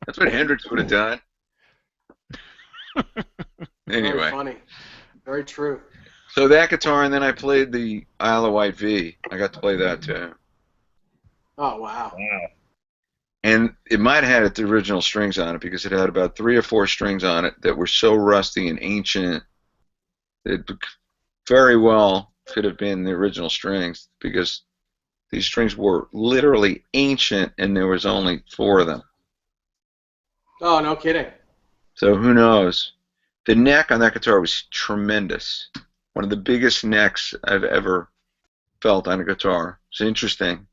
A: That's what Hendrix would have done. Anyway.
B: Very funny. Very true.
A: So that guitar, and then I played the Isle of Wight V. I got to play that too.
B: Oh, wow.
A: And it might have had the original strings on it because it had about 3 or 4 strings on it that were so rusty and ancient. It very well could have been the original strings because these strings were literally ancient and there was only 4 of them.
B: Oh, no kidding.
A: So who knows? The neck on that guitar was tremendous. One of the biggest necks I've ever felt on a guitar. It's interesting.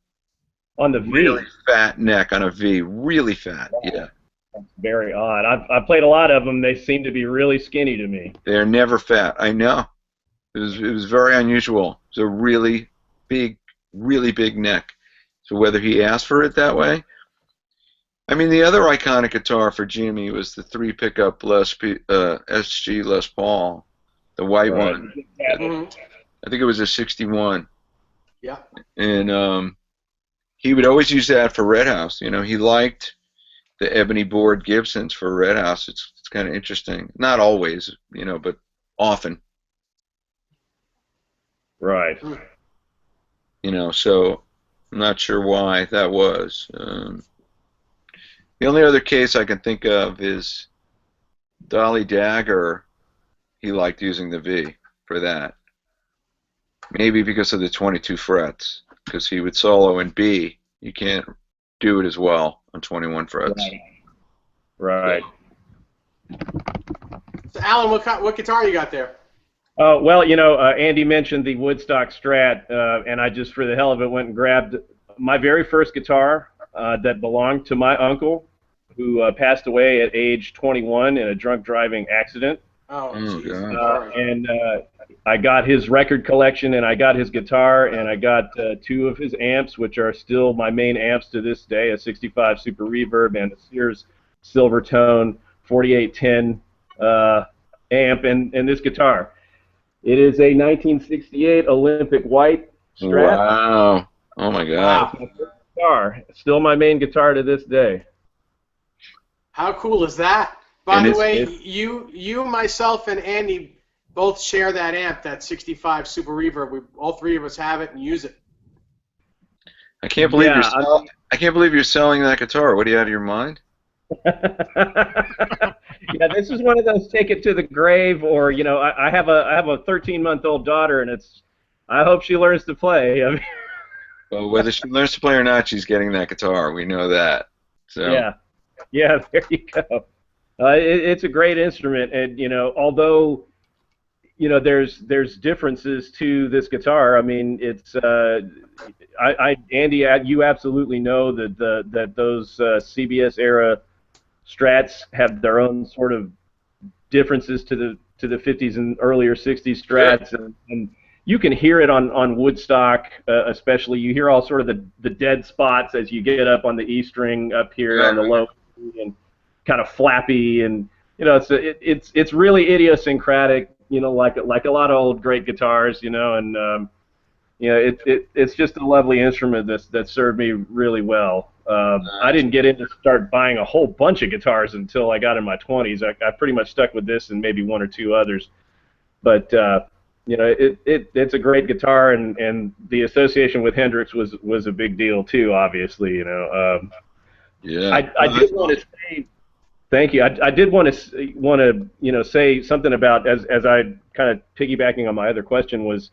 D: On the V.
A: Really fat neck on a V. Really fat, yeah.
D: That's very odd. I've played a lot of them. They seem to be really skinny to me.
A: They're never fat. I know. It was very unusual. It was a really big neck. So whether he asked for it that way, I mean, the other iconic guitar for Jimmy was the 3-pickup SG Les Paul, the white one.
B: Mm-hmm.
A: I think it was a 61.
B: Yeah.
A: And he would always use that for Red House. You know, he liked the ebony board Gibsons for Red House. It's kind of interesting. Not always, you know, but often.
D: Right.
A: You know, so I'm not sure why that was. The only other case I can think of is Dolly Dagger. He liked using the V for that. Maybe because of the 22 frets, because he would solo in B. You can't do it as well on 21 frets.
D: Right.
B: So, Alan, what guitar you got there?
D: Well, you know, Andy mentioned the Woodstock Strat, and I just, for the hell of it, went and grabbed my very first guitar that belonged to my uncle, who passed away at age 21 in a drunk driving accident.
B: Oh,
A: God.
D: And I got his record collection, and I got his guitar, and I got 2 of his amps, which are still my main amps to this day, a 65 Super Reverb and a Sears Silvertone 4810 amp, and this guitar. It is a 1968 Olympic White Strat.
A: Wow. Oh, my God.
D: Wow. Guitar. Still my main guitar to this day.
B: How cool is that? By
A: And
B: the way, you, myself, and Andy both share that amp, that 65 Super Reverb. All 3 of us have it and use it.
A: I can't believe I can't believe you're selling that guitar. What, are you out of your mind?
D: Yeah, this is one of those take it to the grave, or you know, I have a 13-month-old daughter, and I hope she learns to play. I mean,
A: Well, whether she learns to play or not, she's getting that guitar. We know that. So.
D: Yeah, there you go. It's a great instrument, and you know, although you know there's differences to this guitar. I mean, it's Andy, you absolutely know that those CBS era Strats have their own sort of differences to the 50s and earlier 60s Strats, and you can hear it on Woodstock, especially. You hear all sort of the dead spots as you get up on the E string up here on the low, and kind of flappy, and you know it's really idiosyncratic. You know, like a lot of old great guitars. You know, and you know it's just a lovely instrument that served me really well. I didn't get into start buying a whole bunch of guitars until I got in my 20s. I pretty much stuck with this and maybe 1 or 2 others. But you know, it's a great guitar, and the association with Hendrix was a big deal too. Obviously, you know. I did want to say thank you. I did want to you know say something about as I kind of piggybacking on my other question was.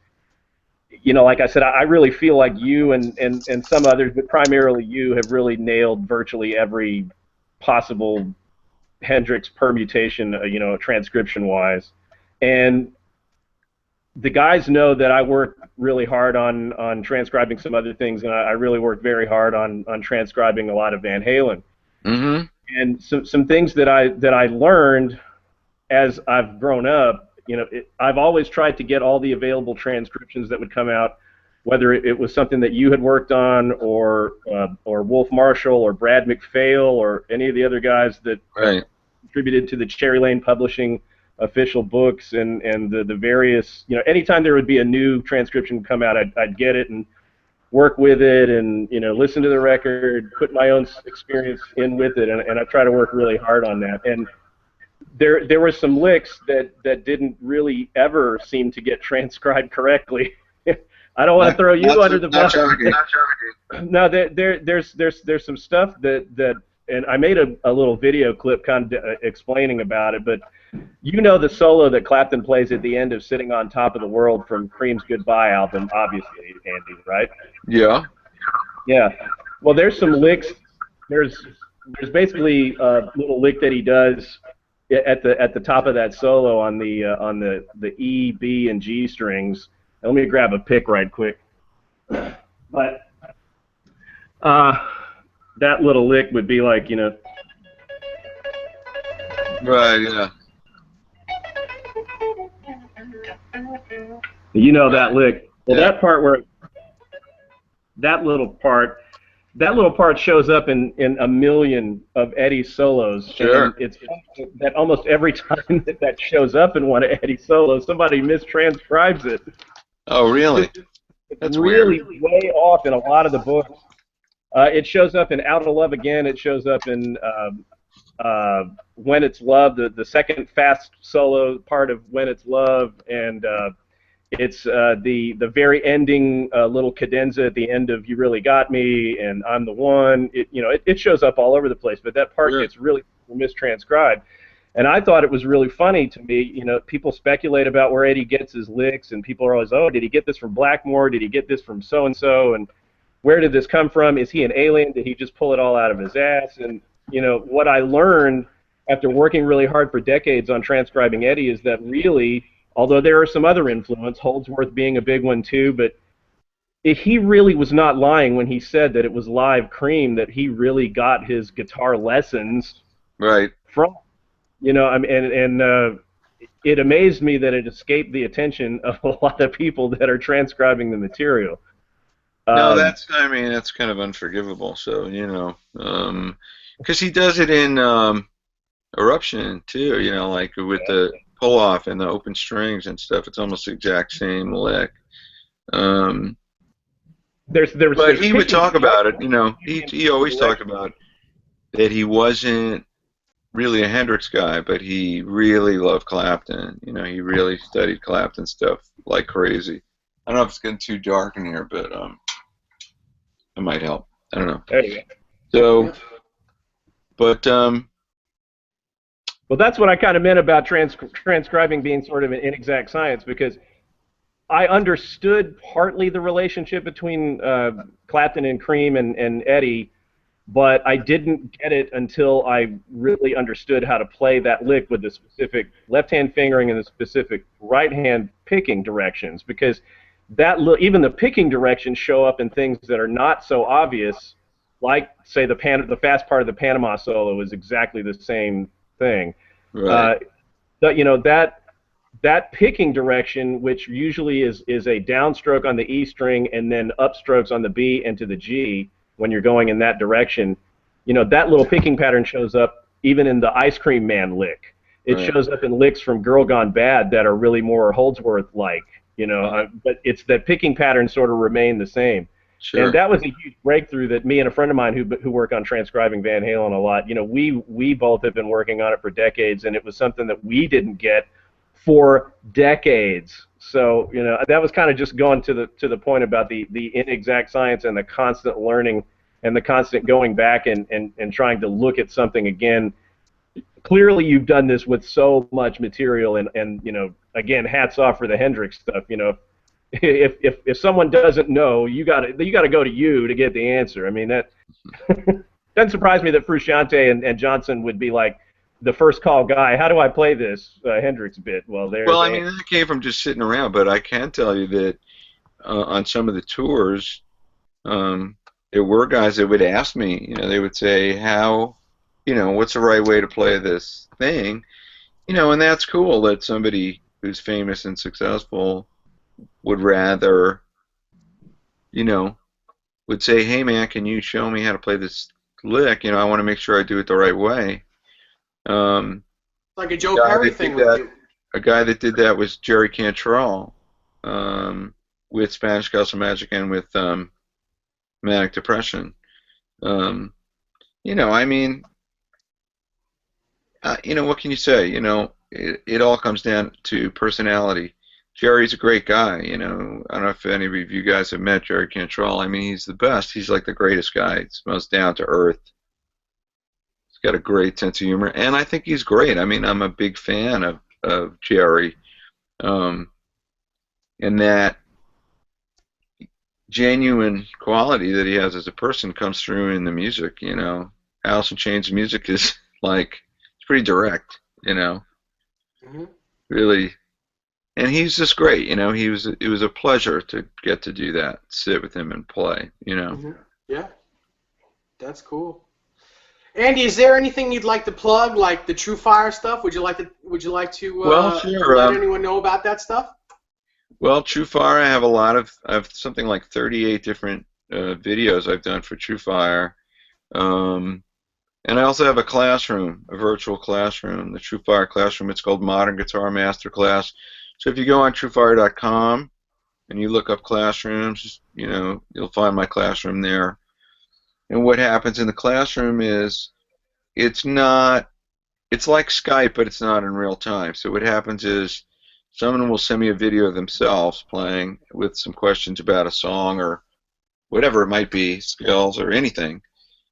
D: You know, like I said, I really feel like you and some others, but primarily you, have really nailed virtually every possible Hendrix permutation, transcription-wise, and the guys know that I work really hard on transcribing some other things, and I really work very hard on transcribing a lot of Van Halen.
A: Mm-hmm.
D: And some things that I learned as I've grown up, I've always tried to get all the available transcriptions that would come out, whether it was something that you had worked on, or Wolf Marshall, or Brad McPhail, or any of the other guys that
A: Right.
D: contributed to the Cherry Lane Publishing official books, and the various, anytime there would be a new transcription come out, I'd get it and work with it, and listen to the record, put my own experience in with it, and I try to work really hard on that. And there were some licks that didn't really ever seem to get transcribed correctly. I don't want to throw you under the bus. No, there's some stuff that and I made a little video clip kind of explaining about it, but the solo that Clapton plays at the end of "Sitting on Top of the World" from Cream's Goodbye album, obviously, Andy, right?
A: Yeah.
D: Yeah. Well, there's some licks. There's basically a little lick that he does at the top of that solo on the E, B, and G strings. Let me grab a pick right quick. But that little lick would be like,
A: Right. Yeah.
D: that lick. Well,
A: Yeah.
D: that part where that little part shows up in a million of Eddie's solos.
A: Sure.
D: And it's that almost every time that shows up in one of Eddie's solos, somebody mistranscribes it.
A: Oh, really?
D: It's
A: That's
D: really
A: weird.
D: way off in a lot of the books. It shows up in Out of Love Again. It shows up in When It's Love, the second fast solo part of When It's Love, and it's the very ending little cadenza at the end of You Really Got Me and I'm the One. It shows up all over the place, but that part gets really mistranscribed. And I thought it was really funny to me. People speculate about where Eddie gets his licks, and people are always, oh, did he get this from Blackmore? Did he get this from so-and-so? And where did this come from? Is he an alien? Did he just pull it all out of his ass? And, what I learned after working really hard for decades on transcribing Eddie is that really, although there are some other influence, Holdsworth being a big one too, but he really was not lying when he said that it was live Cream that he really got his guitar lessons
A: Right.
D: from. It amazed me that it escaped the attention of a lot of people that are transcribing the material.
A: No, that's kind of unforgivable. So, because he does it in Eruption too, like with the pull off and the open strings and stuff. It's almost the exact same lick. But he would talk about it. He always talked about that he wasn't really a Hendrix guy, but he really loved Clapton. He really studied Clapton stuff like crazy. I don't know if it's getting too dark in here, but it might help. I don't know.
D: There you go.
A: So, but
D: well, that's what I kind of meant about transcribing being sort of an inexact science, because I understood partly the relationship between Clapton and Cream and Eddie, but I didn't get it until I really understood how to play that lick with the specific left-hand fingering and the specific right-hand picking directions, because even the picking directions show up in things that are not so obvious, like, say, the fast part of the Panama solo is exactly the same thing.
A: right.
D: That picking direction, which usually is a downstroke on the E string and then upstrokes on the B and to the G when you're going in that direction, that little picking pattern shows up even in the Ice Cream Man lick. It
A: Right.
D: shows up in licks from Girl Gone Bad that are really more Holdsworth-like, but it's that picking pattern sort of remain the same.
A: Sure.
D: And that was a huge breakthrough that me and a friend of mine who work on transcribing Van Halen a lot, we both have been working on it for decades, and it was something that we didn't get for decades. So, that was kind of just going to the point about the inexact science and the constant learning and the constant going back and trying to look at something again. Clearly, you've done this with so much material, and again, hats off for the Hendrix stuff. If someone doesn't know, you got to go to you to get the answer. I mean, that doesn't surprise me that Frusciante and Johnson would be like, the first call guy. How do I play this Hendrix bit? Well,
A: Well,
D: there's
A: I mean, that came from just sitting around, but I can tell you that on some of the tours, um, there were guys that would ask me, they would say, what's the right way to play this thing? And that's cool that somebody who's famous and successful would rather, you know, would say, hey man, can you show me how to play this lick? I want to make sure I do it the right way. Um,
B: Like a
A: a
B: Joe
A: guy
B: Perry
A: that did
B: thing with
A: that,
B: you.
A: a guy that did that was Jerry Cantrell, with Spanish Castle Magic and with Manic Depression. Um, I mean, what can you say? It all comes down to personality. Jerry's a great guy. I don't know if any of you guys have met Jerry Cantrell. I mean, he's the best. He's like the greatest guy. He's most down to earth. He's got a great sense of humor, and I think he's great. I mean, I'm a big fan of Jerry, um, and that genuine quality that he has as a person comes through in the music. Alice in Chains music is like it's pretty direct.
B: Hmm.
A: Really. And he's just great, it was a pleasure to get to do that, sit with him and play.
B: Hmm. Yeah, that's cool. Andy, is there anything you'd like to plug, like the True Fire stuff? Would you like to
A: Well, sure.
B: let anyone know about that stuff?
A: Well, True Fire, I have something like 38 different videos I've done for True Fire. Um, and I also have a classroom, a virtual classroom, the True Fire classroom. It's called Modern Guitar Masterclass. So if you go on truefire.com and you look up classrooms, you'll find my classroom there. And what happens in the classroom is it's not, it's like Skype, but it's not in real time. So what happens is someone will send me a video of themselves playing with some questions about a song or whatever it might be, skills or anything.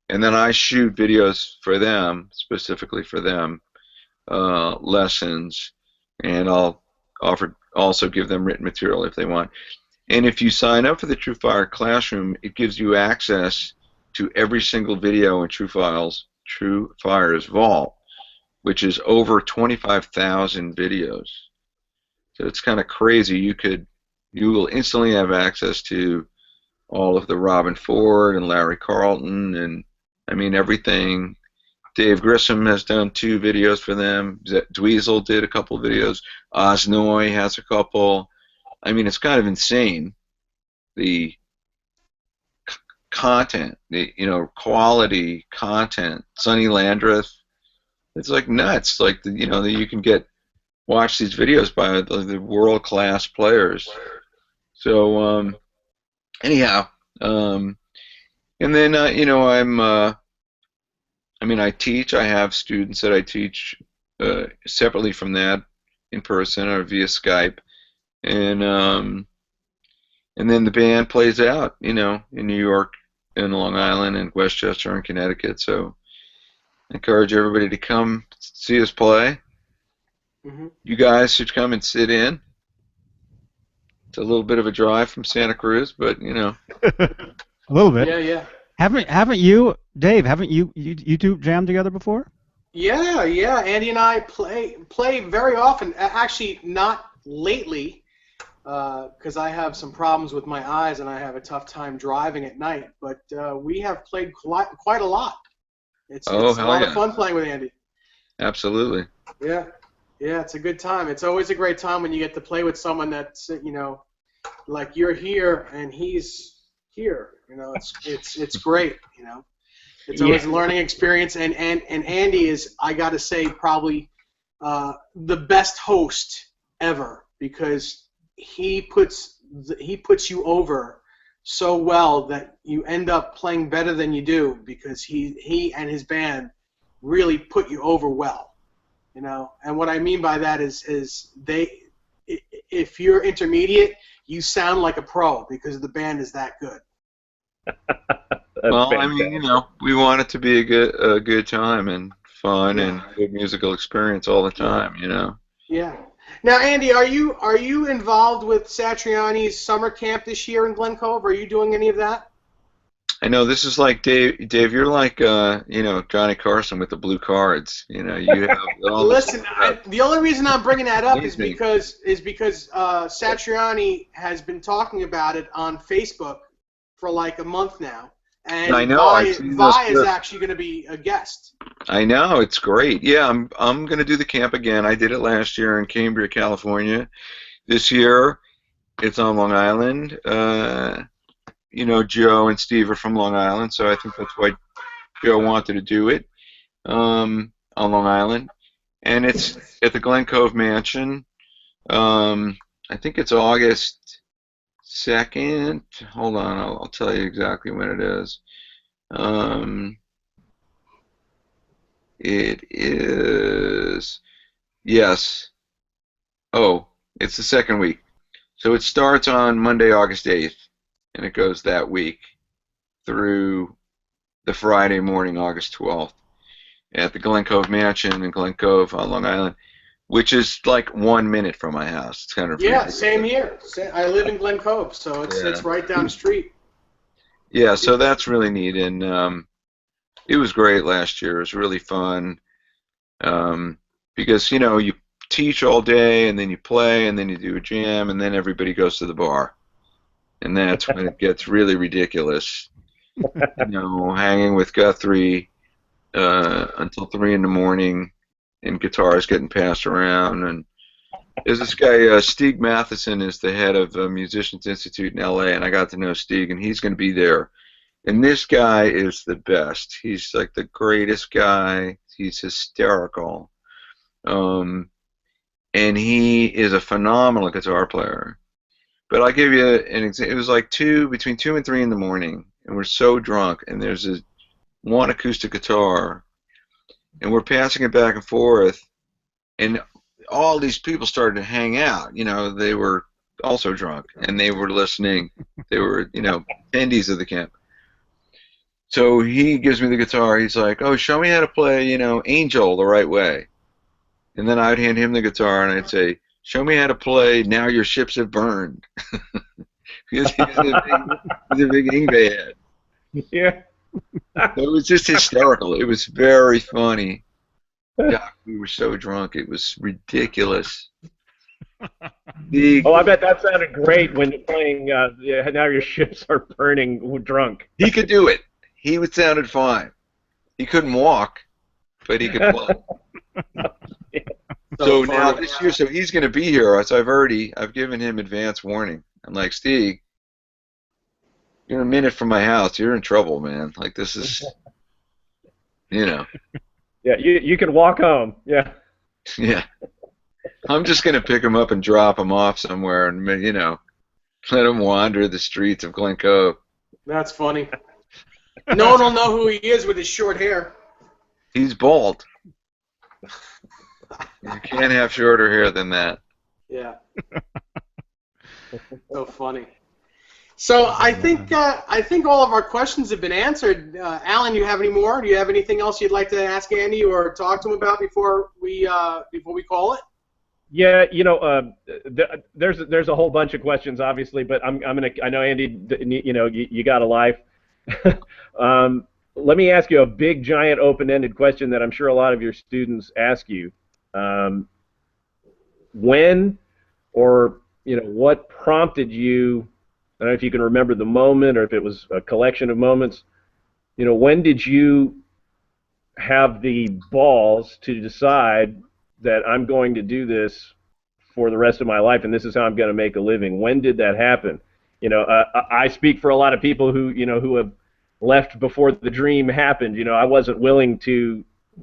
A: And then I shoot videos for them, specifically for them, lessons, and I'll also give them written material if they want. And if you sign up for the TrueFire Classroom, it gives you access to every single video in TrueFire's vault, which is over 25,000 videos. So it's kind of crazy. You will instantly have access to all of the Robin Ford and Larry Carlton and I mean everything. Dave Grissom has done 2 videos for them. Dweezil did a couple videos. Osnoy has a couple. I mean, it's kind of insane. The content, the quality content. Sonny Landreth, it's like nuts. Like that you can watch these videos by the world class players. So anyhow, and then I teach. I have students that I teach separately from that, in person or via Skype, and then the band plays out, in New York and Long Island and Westchester and Connecticut. So I encourage everybody to come see us play.
B: Hmm.
A: You guys should come and sit in. It's a little bit of a drive from Santa Cruz, but
C: A little bit.
B: Yeah, yeah.
C: Haven't you, Dave? Haven't you two jammed together before?
B: Yeah, yeah. Andy and I play very often. Actually, not lately, because I have some problems with my eyes and I have a tough time driving at night. But we have played quite a lot. It's
A: oh,
B: a
A: hell
B: lot
A: yeah.
B: of fun playing with Andy.
A: Absolutely.
B: Yeah, yeah. It's a good time. It's always a great time when you get to play with someone that's like you're here and he's here. It's great. It's always a learning experience, and Andy is, I got to say, probably the best host ever, because he puts you over so well that you end up playing better than you do, because he and his band really put you over well. And what I mean by that is if you're intermediate, you sound like a pro because the band is that good.
A: Well, I mean, we want it to be a good time and fun and good musical experience all the time,
B: Yeah. Now, Andy, are you involved with Satriani's summer camp this year in Glen Cove? Are you doing any of that?
A: I know this is like Dave. Dave, you're like Johnny Carson with the blue cards. You have all the
B: Listen,
A: stuff.
B: the only reason I'm bringing that up is
A: Amazing.
B: because Satriani has been talking about it on Facebook for like a month now,
A: I
B: and
A: know. I've seen those
B: Vi is
A: clips.
B: actually going to be a guest.
A: I know it's great. Yeah, I'm gonna do the camp again. I did it last year in Cambria, California. This year it's on Long Island. Joe and Steve are from Long Island, so I think that's why Joe wanted to do it on Long Island. And it's at the Glen Cove Mansion. I think it's August 2nd. Hold on, I'll tell you exactly when it is. Um, it is, yes. Oh, it's the second week. So it starts on Monday, August 8th, and it goes that week through the Friday morning, August 12th, at the Glen Cove Mansion in Glen Cove on Long Island, which is like 1 minute from my house. It's kind of
B: Yeah,
A: ridiculous.
B: same here. I live in Glen Cove, so it's right down the street.
A: Yeah, so that's really neat, and it was great last year. It was really fun because you teach all day, and then you play, and then you do a jam, and then everybody goes to the bar, and that's when it gets really ridiculous. Hanging with Guthrie until 3 in the morning, and guitars getting passed around. And there's this guy, Stig Matheson, is the head of Musicians Institute in LA, and I got to know Stig, and he's going to be there. And this guy is the best. He's like the greatest guy. He's hysterical. And he is a phenomenal guitar player. But I'll give you an example. It was like between 2 and 3 in the morning, and we're so drunk, and there's one acoustic guitar, and we're passing it back and forth, and all these people started to hang out. They were also drunk, and they were listening. They were, attendees of the camp. So he gives me the guitar. He's like, "Oh, show me how to play, Angel the right way." And then I'd hand him the guitar, and I'd say, "Show me how to play Now Your Ships Have Burned." Because he's a big Ingve head.
D: Yeah.
A: It was just hysterical. It was very funny. God, we were so drunk. It was ridiculous.
D: Oh, I bet that sounded great when you're playing Now Your Ships Are Burning drunk.
A: He could do it. He sounded fine. He couldn't walk, but he could play. So now this year, so he's going to be here. So I've given him advance warning. I'm like, "Steve, you're a minute from my house. You're in trouble, man. Like, this is,
D: Yeah, you can walk home. Yeah.
A: yeah. I'm just going to pick him up and drop him off somewhere and, let him wander the streets of Glen Cove."
B: That's funny. No one will know who he is with his short hair.
A: He's bald. You can't have shorter hair than that.
B: Yeah. So funny. So I think all of our questions have been answered. Alan, you have any more? Do you have anything else you'd like to ask Andy or talk to him about before we call it?
D: Yeah, there's a whole bunch of questions, obviously, but I know Andy, you got a life. Let me ask you a big, giant, open-ended question that I'm sure a lot of your students ask you. When, or what prompted you? I don't know if you can remember the moment or if it was a collection of moments. When did you have the balls to decide that I'm going to do this for the rest of my life and this is how I'm going to make a living? When did that happen? I speak for a lot of people who have left before the dream happened.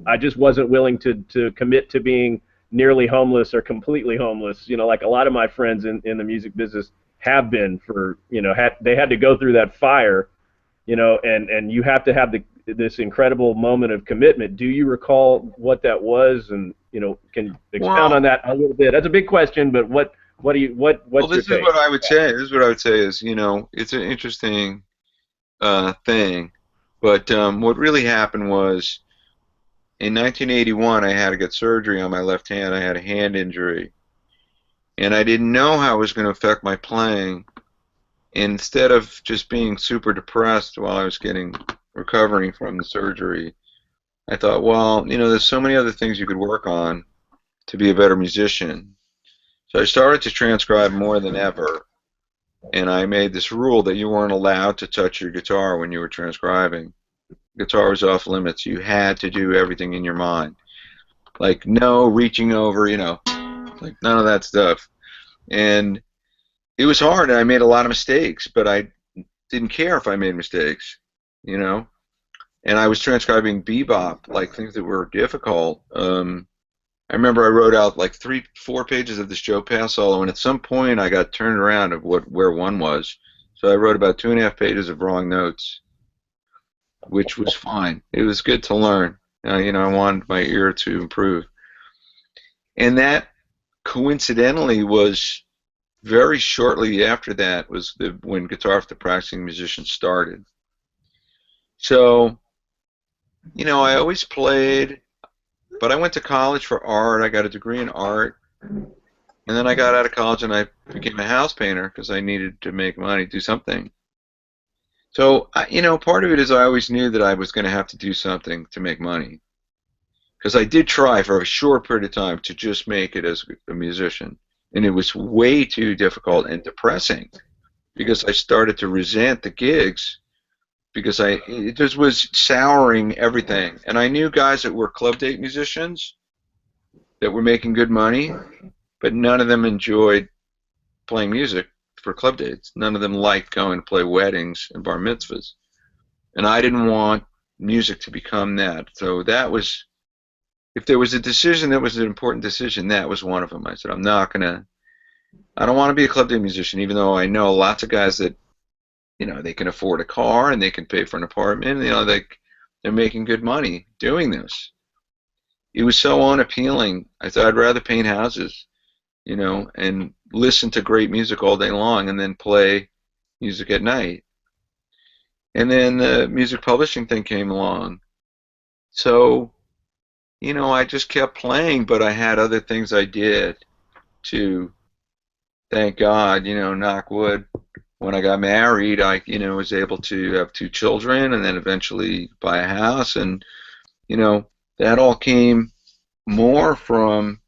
D: I just wasn't willing to commit to being nearly homeless or completely homeless. Like a lot of my friends in the music business have been for, they had to go through that fire, and you have to have this incredible moment of commitment. Do you recall what that was? And, can you expound on that a little bit? That's a big question, but what's
A: Well, this
D: your
A: is
D: take?
A: what I would say. This is what I would say is, it's an interesting thing. But what really happened was in 1981, I had to get surgery on my left hand. I had a hand injury. And I didn't know how it was going to affect my playing. instead of just being super depressed while I was recovering from the surgery, I thought, well, there's so many other things you could work on to be a better musician. So I started to transcribe more than ever, and I made this rule that you weren't allowed to touch your guitar when you were transcribing. Guitar was off limits. You had to do everything in your mind. Like, no reaching over, like none of that stuff. And it was hard, and I made a lot of mistakes, but I didn't care if I made mistakes, And I was transcribing bebop, like things that were difficult. I remember I wrote out like 3-4 pages of this Joe Pass solo, and at some point I got turned around of where one was. So I wrote about 2.5 pages of wrong notes, which was fine. It was good to learn. I wanted my ear to improve. And that coincidentally was very shortly after that was when Guitar for the Practicing Musician started. So, I always played, but I went to college for art. I got a degree in art. And then I got out of college and I became a house painter because I needed to make money, do something. So, part of it is I always knew that I was going to have to do something to make money. Because I did try for a short period of time to just make it as a musician. And it was way too difficult and depressing because I started to resent the gigs because it just was souring everything. And I knew guys that were club date musicians that were making good money, but none of them enjoyed playing music for club dates. None of them liked going to play weddings and bar mitzvahs. And I didn't want music to become that. So that was, if there was a decision that was an important decision, that was one of them. I said, I don't want to be a club day musician, even though I know lots of guys that, they can afford a car and they can pay for an apartment, they're making good money doing this. It was so unappealing. I thought I'd rather paint houses, and listen to great music all day long and then play music at night. And then the music publishing thing came along. So, I just kept playing, but I had other things I did to, thank God, knock wood. When I got married, I, was able to have 2 children and then eventually buy a house. And, that all came more from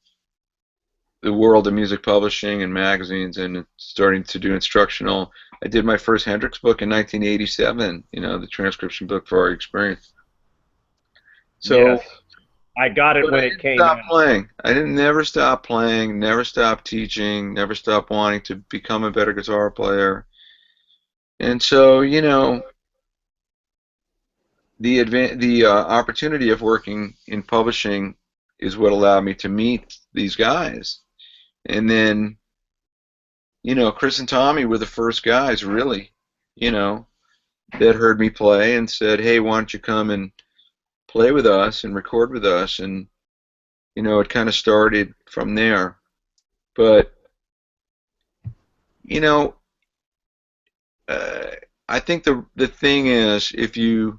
A: the world of music publishing and magazines and starting to do instructional. I did my first Hendrix book in 1987, the transcription book for our experience. So
D: Yes. I got it when it came out.
A: Playing. I didn't never stop playing, never stop teaching, never stop wanting to become a better guitar player. And so, the opportunity of working in publishing is what allowed me to meet these guys. And then, Chris and Tommy were the first guys, really, that heard me play and said, hey, why don't you come and play with us and record with us? And, it kind of started from there. But, I think the thing is, if you,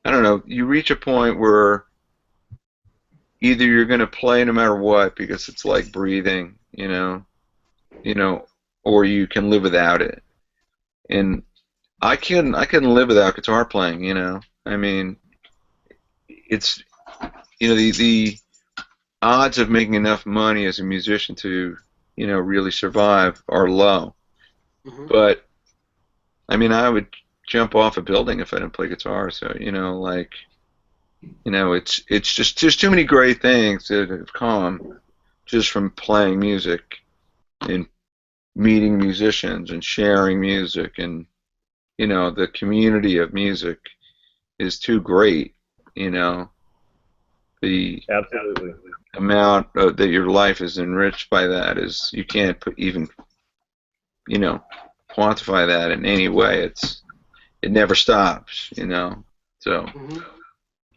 A: I don't know, you reach a point where either you're going to play no matter what because it's like breathing, or you can live without it. And I couldn't live without guitar playing, I mean, it's, the odds of making enough money as a musician to, really survive are low. Mm-hmm. But, I mean, I would jump off a building if I didn't play guitar. So, it's just there's too many great things that have come just from playing music and meeting musicians and sharing music, and the community of music is too great. The
D: absolutely
A: amount that your life is enriched by that is, you can't even quantify that in any way. It never stops, So
B: Mm-hmm.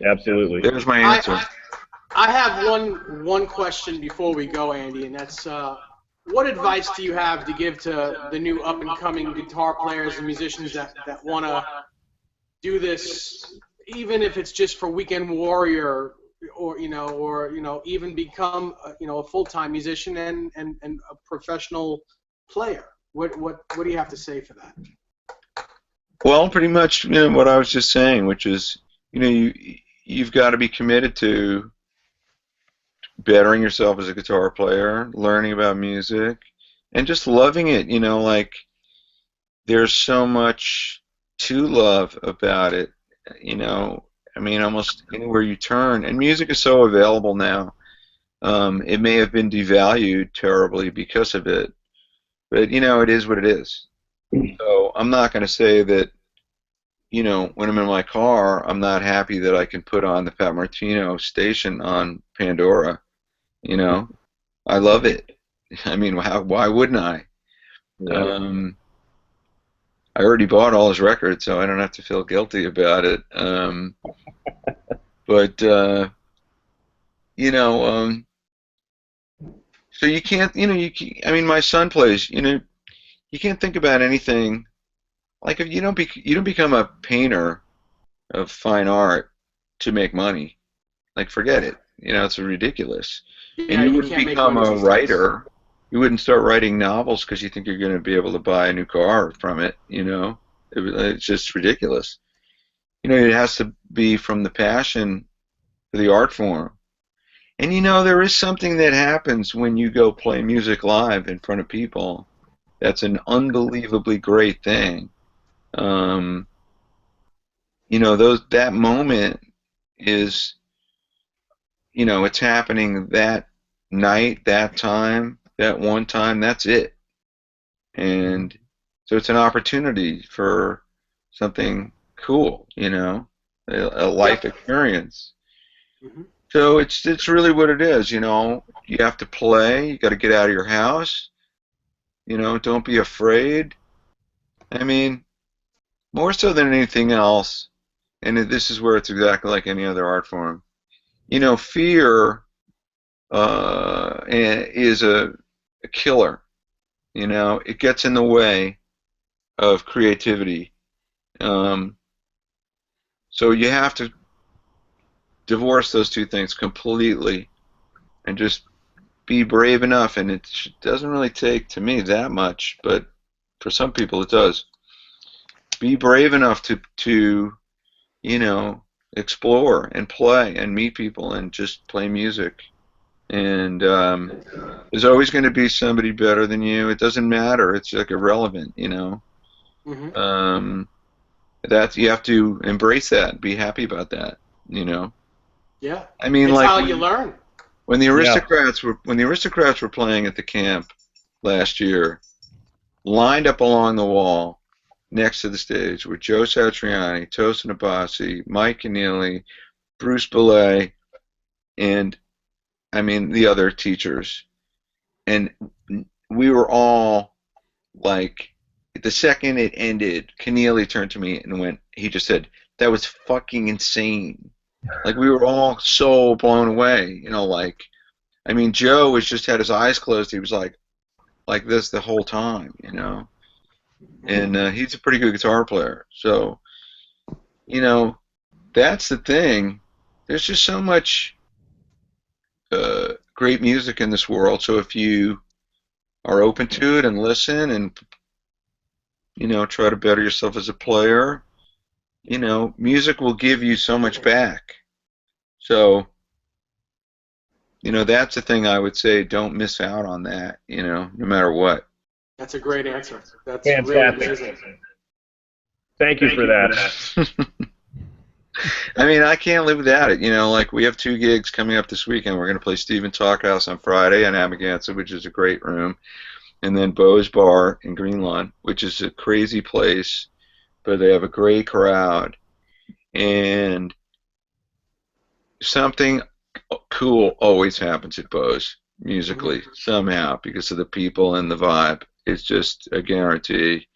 D: Absolutely.
A: There's my answer.
B: I have one question before we go, Andy, and that's what advice do you have to give to the new up-and-coming guitar players and musicians that want to do this, even if it's just for weekend warrior, or even become a full-time musician and a professional player? What do you have to say for that?
A: Well, pretty much, what I was just saying, which is, you've got to be committed to bettering yourself as a guitar player, learning about music, and just loving it. Like there's so much to love about it. I mean, almost anywhere you turn, and music is so available now. It may have been devalued terribly because of it, but it is what it is. So I'm not going to say that, when I'm in my car, I'm not happy that I can put on the Pat Martino station on Pandora. I love it. I mean, why wouldn't I?
D: Yeah.
A: I already bought all his records, so I don't have to feel guilty about it. But so you can't, I mean, my son plays. You can't think about anything. Like if you don't become a painter of fine art to make money. Like forget it. It's ridiculous. And
B: Yeah,
A: you
B: you
A: wouldn't
B: can't make
A: become
B: money
A: a
B: these days.
A: writer. You wouldn't start writing novels because you think you're going to be able to buy a new car from it. It's just ridiculous. It has to be from the passion for the art form. And there is something that happens when you go play music live in front of people. That's an unbelievably great thing. That moment is, it's happening that night, that time, that one time, that's it. And so it's an opportunity for something cool, a life
B: Yep.
A: experience.
B: Hmm.
A: So it's really what it is, You have to play, you got to get out of your house, don't be afraid. I mean, more so than anything else, and this is where it's exactly like any other art form. Fear is a killer. It gets in the way of creativity. Um, so you have to divorce those two things completely and just be brave enough. And it doesn't really take, to me, that much, but for some people it does. Be brave enough to explore and play and meet people and just play music. And there's always going to be somebody better than you. It doesn't matter. It's like irrelevant.
B: Hmm.
A: Um, That you have to embrace that, be happy about that.
B: Yeah.
A: I mean,
B: It's
A: like
B: how you learn.
A: when the
D: Yeah.
A: aristocrats were playing at the camp last year, lined up along the wall next to the stage were Joe Satriani, Tosin Abasi, Mike Keneally, Bruce Belay, and I mean the other teachers, and we were all like, the second it ended, Keneally turned to me and he just said, that was fucking insane. Like, we were all so blown away, like, I mean, Joe was just had his eyes closed. He was like this the whole time. And he's a pretty good guitar player. So, you know, that's the thing. There's just so much great music in this world. So if you are open to it and listen and, try to better yourself as a player, music will give you so much back. So, that's the thing I would say. Don't miss out on that, no matter what.
B: That's a great answer. That's really
D: Fantastic.
B: amazing.
D: Thank you for that.
A: I mean, I can't live without it. Like we have 2 gigs coming up this weekend. We're going to play Stephen Talkhouse on Friday in Amagansett, which is a great room, and then Bo's Bar in Greenlawn, which is a crazy place, but they have a great crowd. And something cool always happens at Bo's musically, somehow, because of the people and the vibe. It's just a guarantee.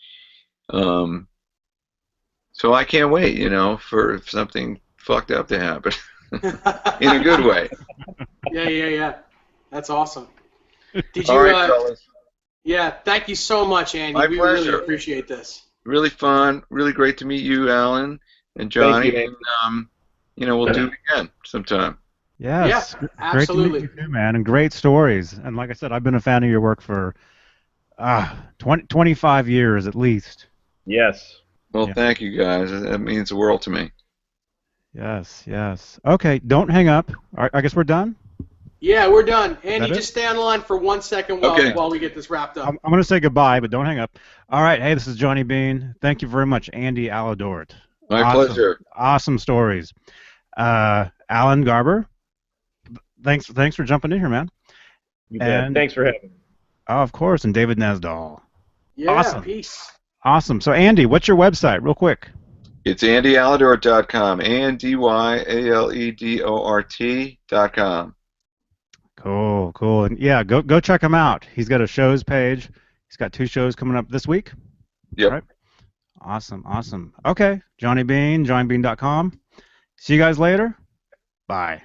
A: So I can't wait, for something fucked up to happen in a good way.
B: Yeah. That's awesome. Did you?
A: All right, fellas.
B: Yeah. Thank you so much, Andy.
A: My
B: We
A: pleasure.
B: really appreciate this.
A: Really fun. Really great to meet you, Alan and
D: Thank
A: Johnny.
D: you.
A: And, we'll do it again sometime.
C: Yes,
B: Yeah,
C: great to meet
B: absolutely.
C: you too, man, and great stories. And like I said, I've been a fan of your work for 25 years at least.
D: Yes.
A: Well,
C: Yeah.
A: thank you guys. That means the world to me.
C: Yes, yes. Okay, don't hang up. I guess we're done.
B: Yeah, we're done. Andy,
C: that it?
B: just stay on the line for 1 second
A: Okay.
B: while we get this wrapped up.
C: I'm going to say goodbye, but don't hang up. All right. Hey, this is Johnny Bean. Thank you very much, Andy Aledort.
A: My
C: Awesome.
A: pleasure.
C: Awesome stories. Alan Garber, thanks for jumping in here, man.
D: You bet. Thanks for having me.
C: Oh, of course, and David Nesdall.
B: Yeah,
C: Awesome.
B: peace.
C: Awesome. So, Andy, what's your website, real quick?
A: It's andyaledort.com. ANDYALEDORT.com.
C: Cool, cool. And yeah, go check him out. He's got a shows page. He's got 2 shows coming up this week.
A: Yep.
C: Right? Awesome, awesome. Okay, Johnny Bean, johnnybean.com. See you guys later. Bye.